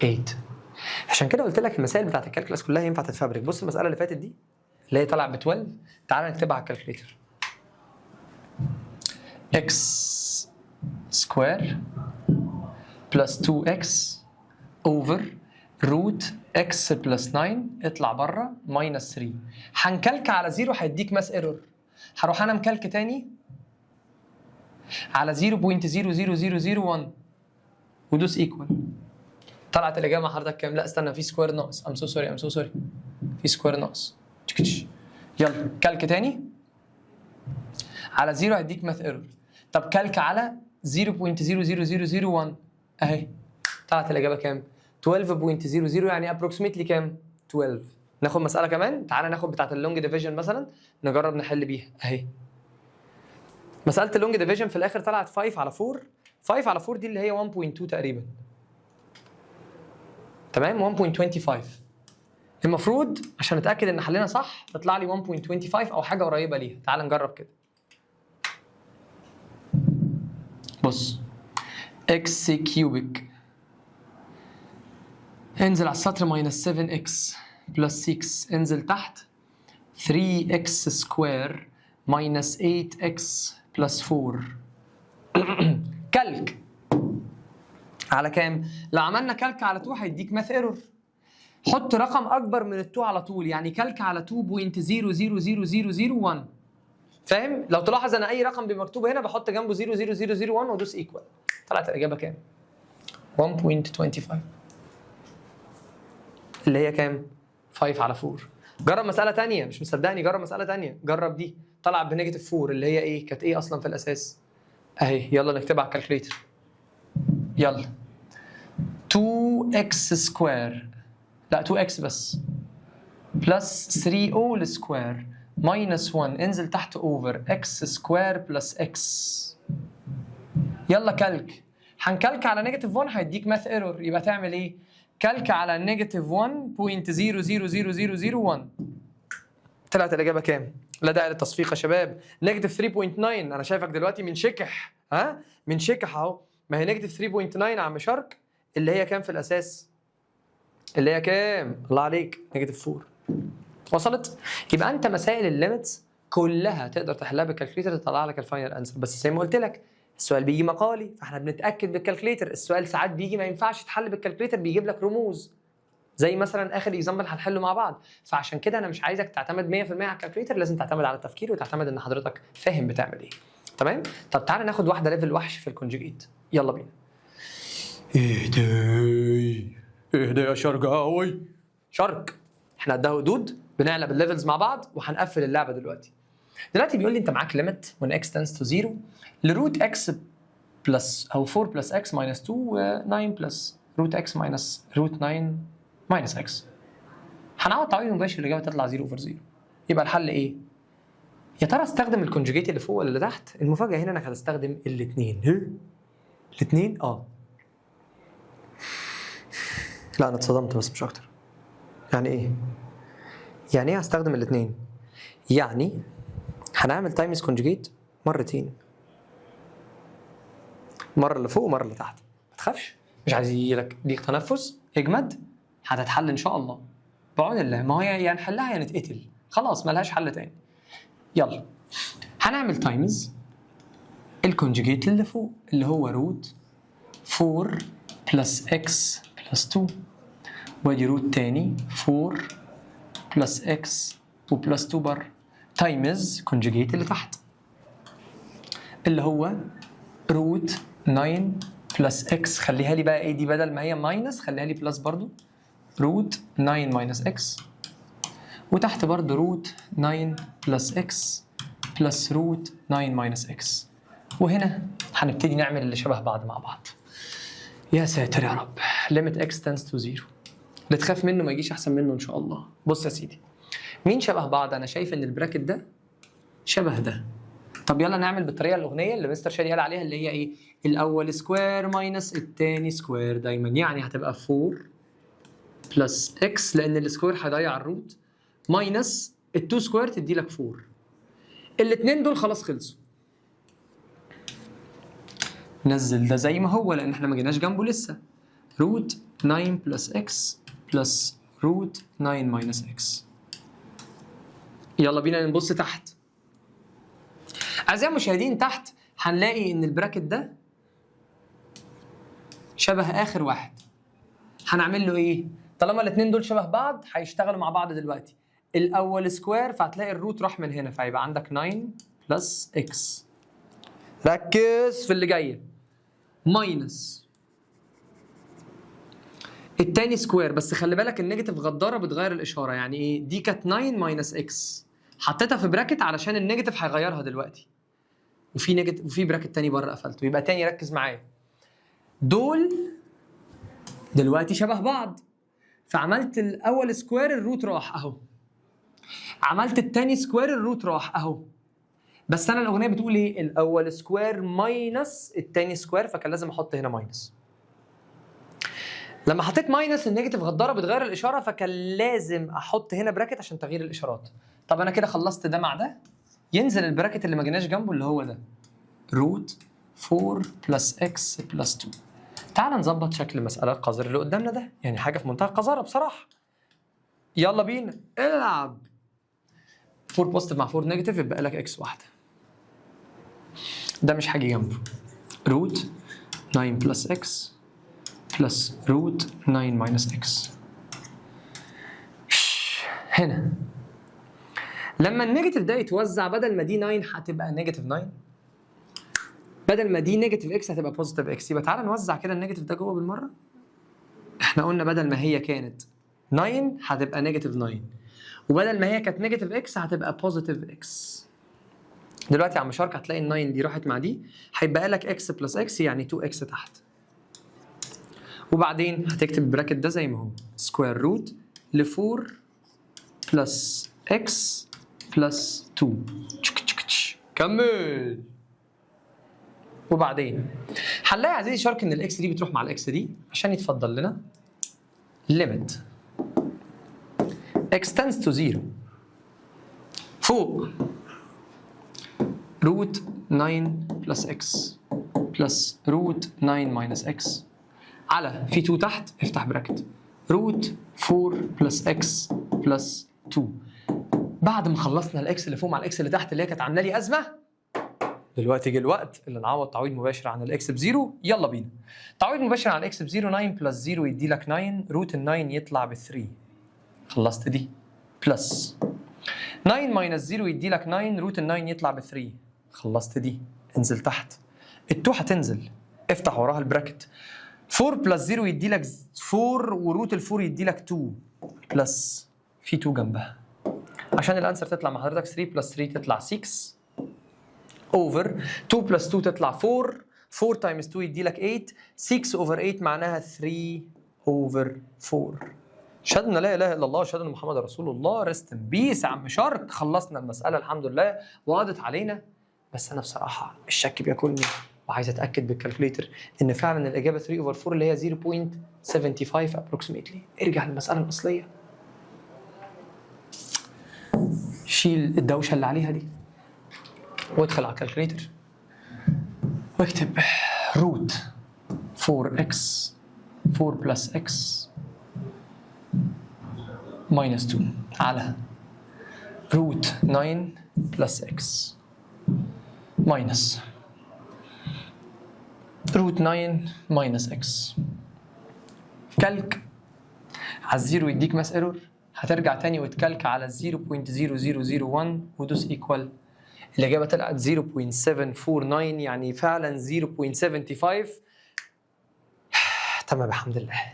8. عشان كده قلت لك المسائل بتاعت الكالكلاس كلها ينفع تتفبرك. بص المساله اللي فاتت دي اللي هي طالعه ب 12، تعالى نكتبها على الكالكوليتر. x سكوير بلس 2x اوفر روت x بلس 9 اطلع بره ماينس 3. هنكلك على زيرو هيديك ماس ايرور، هروح انا مكلك تاني على 0.00001 ودوس ايكوال. طلعت الاجابه مع حضرتك كام؟ لا استنى، في سكوير ناقص. ام سو سوري في سكوير ناقص. يلا كلك تاني على زيرو هيديك ماث ايرور. طب كلك على 0.00001 اهي، طلعت الاجابه كام؟ 12.00 يعني ابروكسيميتلي كام؟ 12. ناخد مساله كمان، تعالى ناخد بتاعه اللونج ديفيجن مثلا نجرب نحل بيها اهي. مساله اللونج ديفيجن في الاخر طلعت 5 على 4. 5 على 4 دي اللي هي 1.2 تقريبا. تمام، 1.25. المفروض عشان اتاكد ان حلنا صح تطلع لي 1.25 او حاجه قريبه ليها. تعال نجرب كده. بص اكس كيوبيك. انزل على السطر ماينس 7 اكس بلس 6. انزل تحت 3 اكس سكوير ماينس 8 اكس بلس 4. كالك على كام؟ لو عملنا كالك على 2 هيديك ماث ايرور. حط رقم اكبر من ال2 على طول، يعني كالك على 2.0000001. فاهم؟ لو تلاحظ انا اي رقم بمكتوب هنا بحط جنبه 0.0001 وادوس ايكوال. طلعت الاجابه كام؟ 1.25 اللي هي كام؟ 5 على 4. جرب مساله ثانيه، مش مصدقني، جرب مساله ثانيه، جرب دي. طلع بنيجاتيف 4 اللي هي ايه؟ كانت ايه اصلا في الاساس؟ اهي، يلا نكتبها على الكالكليتر. يلا 2x سكوير، لا 2x بس، بلس 3 all سكوير ماينس 1. انزل تحت اوفر x سكوير بلس x. يلا كالك. هنكالك على نيجاتيف 1 هيديك ماث ايرور، يبقى تعمل ايه؟ كالك على نيجاتيف 1.00001. طلعت الاجابه كام؟ لا داعي للتصفيق يا شباب. نيجاتيف 3.9. انا شايفك دلوقتي منشكح، ها؟ منشكح اهو. ما هي نيجاتيف 3.9 يا عم شرك، اللي هي كام في الاساس؟ اللي هي كام؟ الله عليك، نيجاتيف 4. وصلت؟ يبقى انت مسائل الليميتس كلها تقدر تحلها بالكالكليتر تطلع لك الفاينل انسر، بس زي ما قلت لك السؤال بيجي مقالي فاحنا بنتاكد بالكالكليتر. السؤال ساعات بيجي ما ينفعش يتحل بالكالكليتر، بيجيب لك رموز زي مثلا اخر اكزامبل هنحله مع بعض. فعشان كده انا مش عايزك تعتمد 100% على الكالكليتر، لازم تعتمد على التفكير وتعتمد ان حضرتك فاهم بتعمل ايه. تمام؟ طب تعالى ناخد واحده ليفل وحش في الكونجوجيت. يلا بينا. اهدى يا شرقاوي. شرق، احنا قدها حدود، بنعلى بالليفلز مع بعض وهنقفل اللعبه دلوقتي. دلوقتي بيقول لي انت معاك ليميت when x tends to 0 لروت x بلس او 4 بلس x ماينس 2 و 9 بلس روت x ماينس روت 9 ماينس x. هنعوض تعويض مباشر، الاجابه تطلع 0 اوفر 0. يبقى الحل ايه؟ يا ترى استخدم الكونجوجيت اللي فوق ولا اللي تحت؟ المفاجاه هنا انك هتستخدم الاثنين. الاثنين؟ لا انا اتصدمت بس مش اكتر. يعني ايه؟ يعني ايه هستخدم الاثنين؟ يعني هنعمل تايمز كونجوجيت مرتين، مره اللي فوق ومره اللي تحت. ما تخافش، مش عايز يجيلك ضيق تنفس، اجمد، هتتحل ان شاء الله بعون الله. ما هو يا نحلها يا نتقتل، خلاص ملهاش حل تاني. يلا هنعمل تايمز الكونجوجيت اللي فوق اللي هو روت 4 بلس اكس بلس 2، وادي روت تاني 4 بلس اكس وبلس 2 بره، تايمز كونجوجيت اللي تحت اللي هو روت 9 بلس اكس. خليها لي بقى ايه دي، بدل ما هي ماينس خليها لي بلس برضو، روت 9 ماينس اكس، وتحت برضو روت 9 بلس اكس بلس روت 9 ماينس اكس. وهنا هنبتدي نعمل اللي شبه بعض مع بعض. يا ساتر يا رب. ليميت اكس تنس تو 0. اللي تخاف منه ما يجيش احسن منه ان شاء الله. بص يا سيدي، مين شبه بعض؟ انا شايف ان البراكت ده شبه ده. طب يلا نعمل بالطريقه الاغنيه اللي مستر شادي قال عليها، اللي هي ايه؟ الاول سكوير ماينس الثاني سكوير دايما، يعني هتبقى 4 بلس اكس لان السكوير هيضيع الروت، ماينس ال2 سكوير تدي لك 4. الاثنين دول خلاص خلصوا. نزل ده زي ما هو لان احنا ما جيناش جنبه لسه. روت 9 بلس اكس بلس روت 9 ماينس اكس. يلا بينا نبص تحت. اعزائي المشاهدين، تحت هنلاقي ان البراكت ده شبه اخر واحد. هنعمل له ايه؟ طالما الاثنين دول شبه بعض هيشتغلوا مع بعض دلوقتي. الاول سكوير فهتلاقي الروت راح من هنا، فهيبقى عندك 9 بلس اكس. ركز في اللي جايه. ماينس التاني سكوير، بس خلي بالك النيجاتيف غداره بتغير الاشاره. يعني ايه؟ دي كانت 9 ماينس اكس، حطيتها في براكت علشان النيجاتيف هيغيرها دلوقتي، وفي نيجاتيف وفي براكت تاني بره قفلته. يبقى تاني ركز معايا، دول دلوقتي شبه بعض، فعملت الاول سكوير الروت راح اهو، عملت التاني سكوير الروت راح اهو. بس انا الاغنيه بتقول ايه؟ الاول سكوير ماينس التاني سكوير، فكان لازم احط هنا ماينس. لما حطيت ماينس النيجاتيف غداره بتغير الاشاره، فكان لازم احط هنا براكت عشان تغيير الاشارات. طب انا كده خلصت ده مع ده، ينزل البراكت اللي ما جيناش جنبه اللي هو ده، روت 4 بلس اكس بلس 2. تعال نظبط شكل المسألة القذر اللي قدامنا ده، يعني حاجة في منتهى القذارة بصراحة. يلا بينا العب. 4 بوزيتيف مع 4 نيجاتيف يبقى لك اكس واحدة. ده مش هاجي جنبه. روت 9 بلس اكس بلس روت 9 ماينس اكس. هنا لما النيجاتيف ده يتوزع، بدل ما دي 9 هتبقى نيجاتيف 9، بدل ما دي نيجاتيف اكس هتبقى بوزيتيف اكس. يبقى تعالى نوزع كده النيجاتيف ده جوه بالمره. احنا قلنا بدل ما هي كانت 9 هتبقى نيجاتيف 9، وبدل ما هي كانت نيجاتيف اكس هتبقى بوزيتيف اكس. دلوقتي يا عم شارك هتلاقي ال 9 دي راحت مع دي، هيبقى لك اكس بلس اكس يعني 2 اكس تحت. وبعدين هتكتب البراكت ده زي ما هو، سكوير روت ل 4 بلس اكس بلس 2. كمل. وبعدين هنلاقي عزيزي شارك ان الاكس دي بتروح مع الاكس دي عشان يتفضل لنا limit x tends to 0 فوق روت 9 بلس x بلس روت 9 ماينس x على في 2 تحت افتح براكت روت 4 بلس x بلس 2. بعد ما خلصنا الاكس اللي فوق مع الاكس اللي تحت اللي هي كانت عامله لي ازمه، دلوقتي جه الوقت اللي نعوض تعويض مباشر عن الاكس بزيرو. يلا بينا. تعويض مباشر عن الاكس بزيرو، 9 بلس 0 يدي لك 9، روت ال 9 يطلع ب 3. خلصت دي. بلس 9 ماينس 0 يدي لك 9، روت ال 9 يطلع ب 3. خلصت دي. انزل تحت. ال2 هتنزل، افتح وراها البراكت. 4 بلس 0 يدي لك 4، وروت ال 4 يدي لك 2 بلس في 2 جنبها. عشان الانسر تطلع مع حضرتك 3 بلس 3 تطلع 6 اوفر 2 بلس 2 تطلع 4. 4 تايمز 2 يدي لك 8. 6 اوفر 8 معناها 3 اوفر 4. شهادة ان لا اله الا الله وشهادة ان محمد رسول الله. ريست ان بيس يا عم شارك. خلصنا المسألة الحمد لله وقضت علينا، بس انا بصراحة الشك بياكلني وعايز اتاكد بالكالكوليتر ان فعلا الاجابة 3 اوفر 4 اللي هي 0.75 approximately. ارجع للمسألة الاصلية، شيل الدوشة اللي عليها دي وادخل على الكالكوليتر واكتب روت 4x 4 بلس x ماينس 2 على روت 9 بلس x ماينس روت 9 ماينس x. كالك على الزيرو يديك ماس ايرور، هترجع تاني وتكالك على 0.0001 ودوس ايكوال. الإجابة طلعت 0.749 يعني فعلا 0.75. تمام بحمد الله.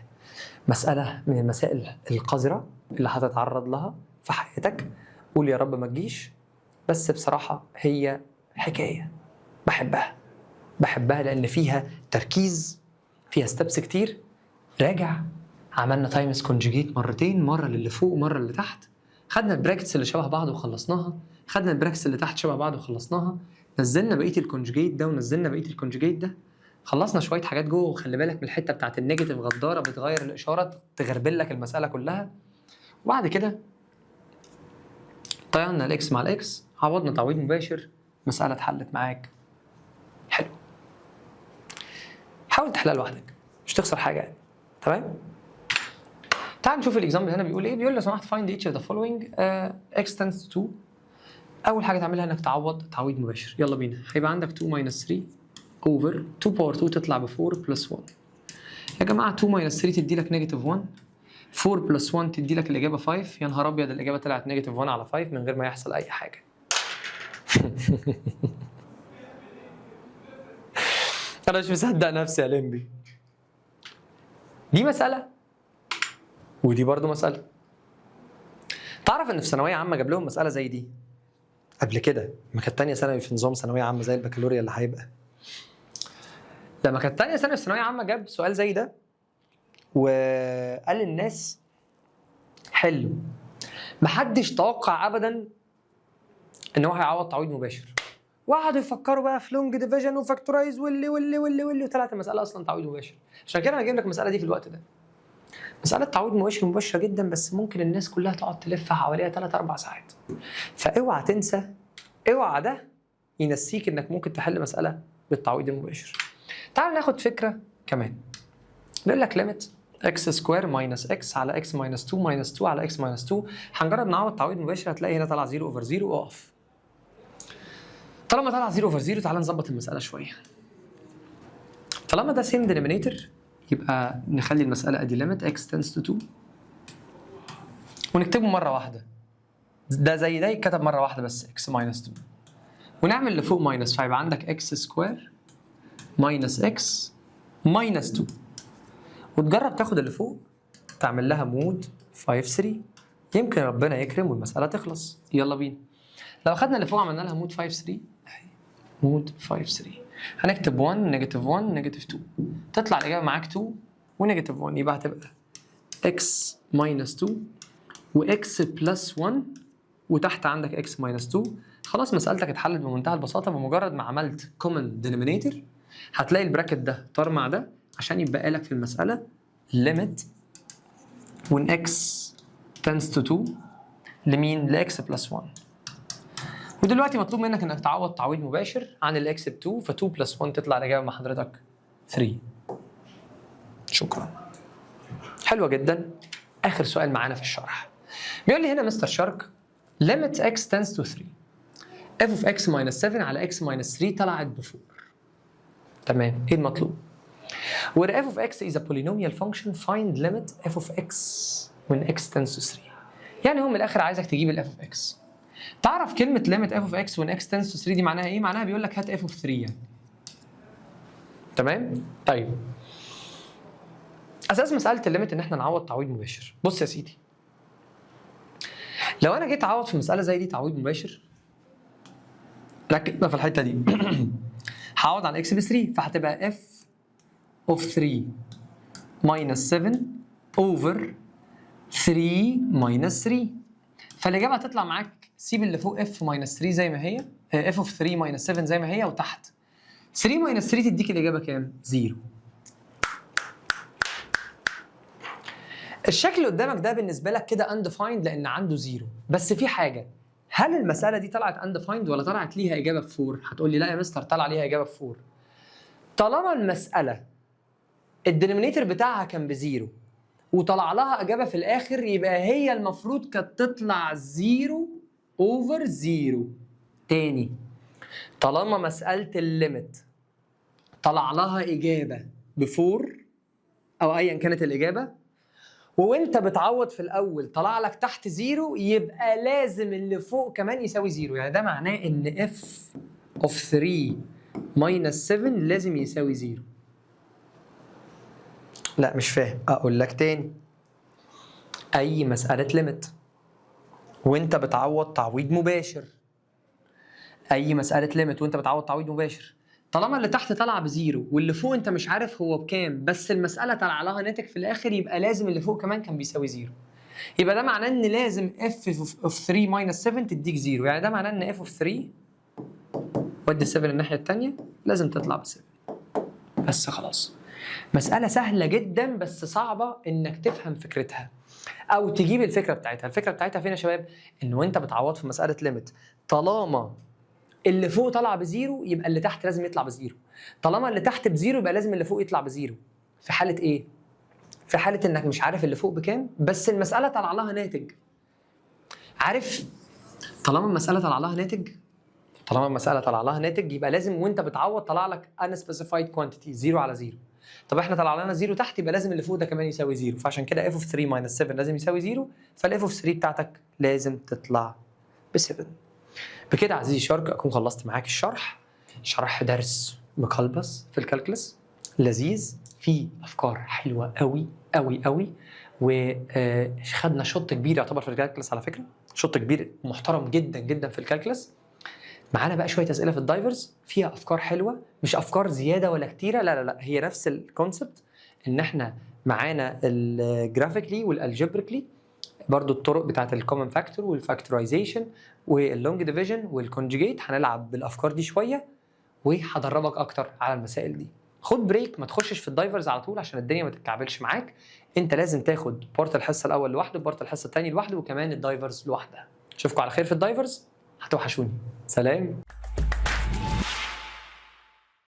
مسألة من المسائل القذرة اللي هتتعرض لها في حياتك، قول يا رب ما تجيش، بس بصراحة هي حكاية بحبها لأن فيها تركيز، فيها ستبس كتير. راجع، عملنا تايمز كونجيجيت مرتين، مرة للي فوق ومرة اللي تحت. خدنا البراكتس اللي شبه بعض وخلصناها، خدنا البراكتس اللي تحت شبه بعض وخلصناها، نزلنا بقيه الكونجيجيت ده ونزلنا بقيه الكونجيجيت ده، خلصنا شويه حاجات جوه. وخلي بالك من الحته بتاعت النيجاتيف، غداره بتغير الاشاره تغربل لك المساله كلها. وبعد كده طيرنا الاكس مع الاكس، عوضنا تعويض مباشر، مساله اتحلت معاك. حلو. حاول تحلها لوحدك، مش تخسر حاجه يعني. تمام؟ تعال نشوف الاكزامبل هنا بيقول ايه. بيقول لو سمحت find each of the following x tends to. اول حاجه تعملها انك تعوض تعويض مباشر. يلا بينا. هيبقى عندك 2 minus 3 over 2 باور 2 تطلع ب 4 plus 1. يا جماعه 2 minus 3 تدي لك نيجاتيف 1، 4 plus 1 تدي لك الاجابه 5. يا نهار ابيض، الاجابه طلعت نيجاتيف 1 على 5 من غير ما يحصل اي حاجه. انا مش مصدق نفسي يا لمبي. دي مساله ودي برضو مساله. تعرف ان في ثانويه عامه جاب لهم مساله زي دي قبل كده؟ ما كانت تانية ثانوي في نظام ثانويه عامه زي البكالوريا اللي هيبقى. لما كانت تانية ثانوي في ثانويه عامه جاب سؤال زي ده وقال للناس حلو. محدش توقع ابدا ان هو هيعوض تعويض مباشر، وقعدوا يفكروا بقى في لونج ديفيجن وفاكتورايز واللي وطلعت المساله اصلا تعويض مباشر. عشان كده انا جايب لك المساله دي في الوقت ده. مساله تعويض مباشر مباشره جدا، بس ممكن الناس كلها تقعد تلف حواليها 3-4 ساعات. فاوعى تنسى، اوعى ده ينسيك انك ممكن تحل مساله بالتعويض المباشر. تعال ناخد فكره كمان. نقول لك ليميت اكس سكوير ماينس اكس على اكس ماينس 2 ماينس 2 على اكس ماينس 2. هنجرب نعوض تعويض مباشر، هتلاقي هنا طلع 0 اوفر 0. اقف. طالما طلع 0 اوفر 0 تعال نظبط المساله شويه. طالما ده سيم دينومينيتور يبقى نخلي المساله ادي ليميت اكس تنس تو 2 ونكتبه مره واحده. ده زي ده يتكتب مره واحده بس اكس ماينس 2 ونعمل اللي فوق ماينس، فيبقى عندك اكس سكوير ماينس اكس ماينس 2 وتجرب تاخد اللي فوق تعمل لها مود 5 3 يمكن ربنا يكرم والمساله تخلص. يلا بينا. لو خدنا اللي فوق عملنا لها مود 5 3 مود 5 3 هنكتب 1 نيجاتيف 1 نيجاتيف 2 تطلع الاجابه معاك 2 ونيجاتيف 1 يبقى هتبقى اكس ماينس 2 واكس بلس 1 وتحت عندك اكس ماينس 2. خلاص مسألتك اتحلت بمنتهى البساطة. بمجرد ما عملت كومن دينومينيتور هتلاقي البراكت ده طار مع ده عشان يبقى لك في المسألة limit when x tends to 2 لمين؟ لx بلس 1. ودلوقتي مطلوب منك انك تعوض تعويض مباشر عن الاكس ب 2 ف 2 بلس 1 تطلع الإجابة مع حضرتك 3. شكرا. حلوة جدا. آخر سؤال معانا في الشرح. بيقول لي هنا مستر شارك limit x tends to 3 f of x minus 7 على x minus 3 طلعت ب 4. تمام. ايه المطلوب؟ where f of x is a polynomial function find limit f of x when x tends to 3. يعني هو من الاخر عايزك تجيب ال f of x. تعرف كلمة limit f of x when x tends to 3 دي معناها ايه؟ معناها بيقول لك هات f of 3 يعني. تمام؟ طيب. اساس مسألة الليميت ان احنا نعوض تعويض مباشر. بص يا سيدي. لو انا جيت اعوض في مسألة زي دي تعويض مباشر ركز في الحتة دي. هعوض عن x ب 3 فهتبقى f of 3 minus 7 over 3 minus 3. فالإجابة هتطلع معاك سيب اللي فوق f minus 3 زي ما هي f of 3 minus 7 زي ما هي وتحت 3 minus 3 تديك الإجابة كام؟ 0. الشكل اللي قدامك ده بالنسبة لك كده undefined لأن عنده 0. بس في حاجة، هل المسألة دي طلعت undefined ولا طلعت ليها إجابة ب 4؟ هتقول لي لا يا مستر طلع ليها إجابة ب 4. طالما المسألة الدينومينيتور بتاعها كان بزيرو وطلع لها إجابة في الآخر يبقى هي المفروض كانت تطلع 0 over 0. تاني، طالما مسألة الليمت طلع لها إجابة ب 4 أو أيا كانت الإجابة وانت بتعوض في الاول طلع لك تحت 0 يبقى لازم اللي فوق كمان يساوي 0. يعني ده معناه ان f of 3 minus 7 لازم يساوي 0. لا مش فاهم. اقول لك تاني. اي مسألة ليميت وانت بتعوض تعويض مباشر، اي مسألة ليميت وانت بتعوض تعويض مباشر طالما اللي تحت طلع بزيرو واللي فوق انت مش عارف هو بكام بس المسألة طلع لها ناتج في الآخر يبقى لازم اللي فوق كمان كان بيساوي 0. يبقى ده معناه ان لازم f of 3 minus 7 تديك 0. يعني ده معناه ان f of 3 ودي 7 الناحية التانية لازم تطلع ب 7. بس خلاص. مسألة سهلة جدا بس صعبة انك تفهم فكرتها او تجيب الفكرة بتاعتها. الفكرة بتاعتها فين يا شباب؟ ان وانت بتعوض في مسألة ليميت طالما اللي فوق طلع بزيرو يبقى اللي تحت لازم يطلع بزيرو. طالما اللي تحت بزيرو يبقى لازم اللي فوق يطلع بزيرو. في حالة ايه؟ في حالة انك مش عارف اللي فوق بكام بس المسألة طلع لها ناتج. عارف؟ طالما المسألة طلع لها ناتج، طالما المسألة طلع لها ناتج يبقى لازم وانت بتعوض طلع لك unspecified quantity 0 على 0. طب احنا طلع لنا 0 تحت يبقى لازم اللي فوق ده كمان يساوي 0. فعشان كده f of 3 minus 7 لازم يساوي 0 فال f of 3 بتاعتك لازم تطلع ب 7. بكده عزيزي شارك اكون خلصت معاك الشرح. شرح درس مقلبس في الكالكلس لذيذ فيه افكار حلوه قوي قوي قوي وخدنا شوط كبير يعتبر في الكالكلس على فكره، شوط كبير محترم جدا جدا في الكالكلس. معانا بقى شويه اسئله في الدايفرز فيها افكار حلوه، مش افكار زياده ولا كتيره، لا لا لا هي نفس الكونسبت ان احنا معانا الجرافيكلي والالجبريكلي برضو الطرق بتاعت الكومن فاكتور والفاكتورايزيشن واللونج ديفيجن والكونجيجيت. هنلعب بالافكار دي شويه وهدربك اكتر على المسائل دي. خد بريك ما تخشش في الدايفرز على طول عشان الدنيا ما تتكعبلش معاك. انت لازم تاخد بارت الحصه الاول لوحده بارت الحصه الثاني لوحده وكمان الدايفرز لوحدها. اشوفكم على خير في الدايفرز. هتوحشوني. سلام.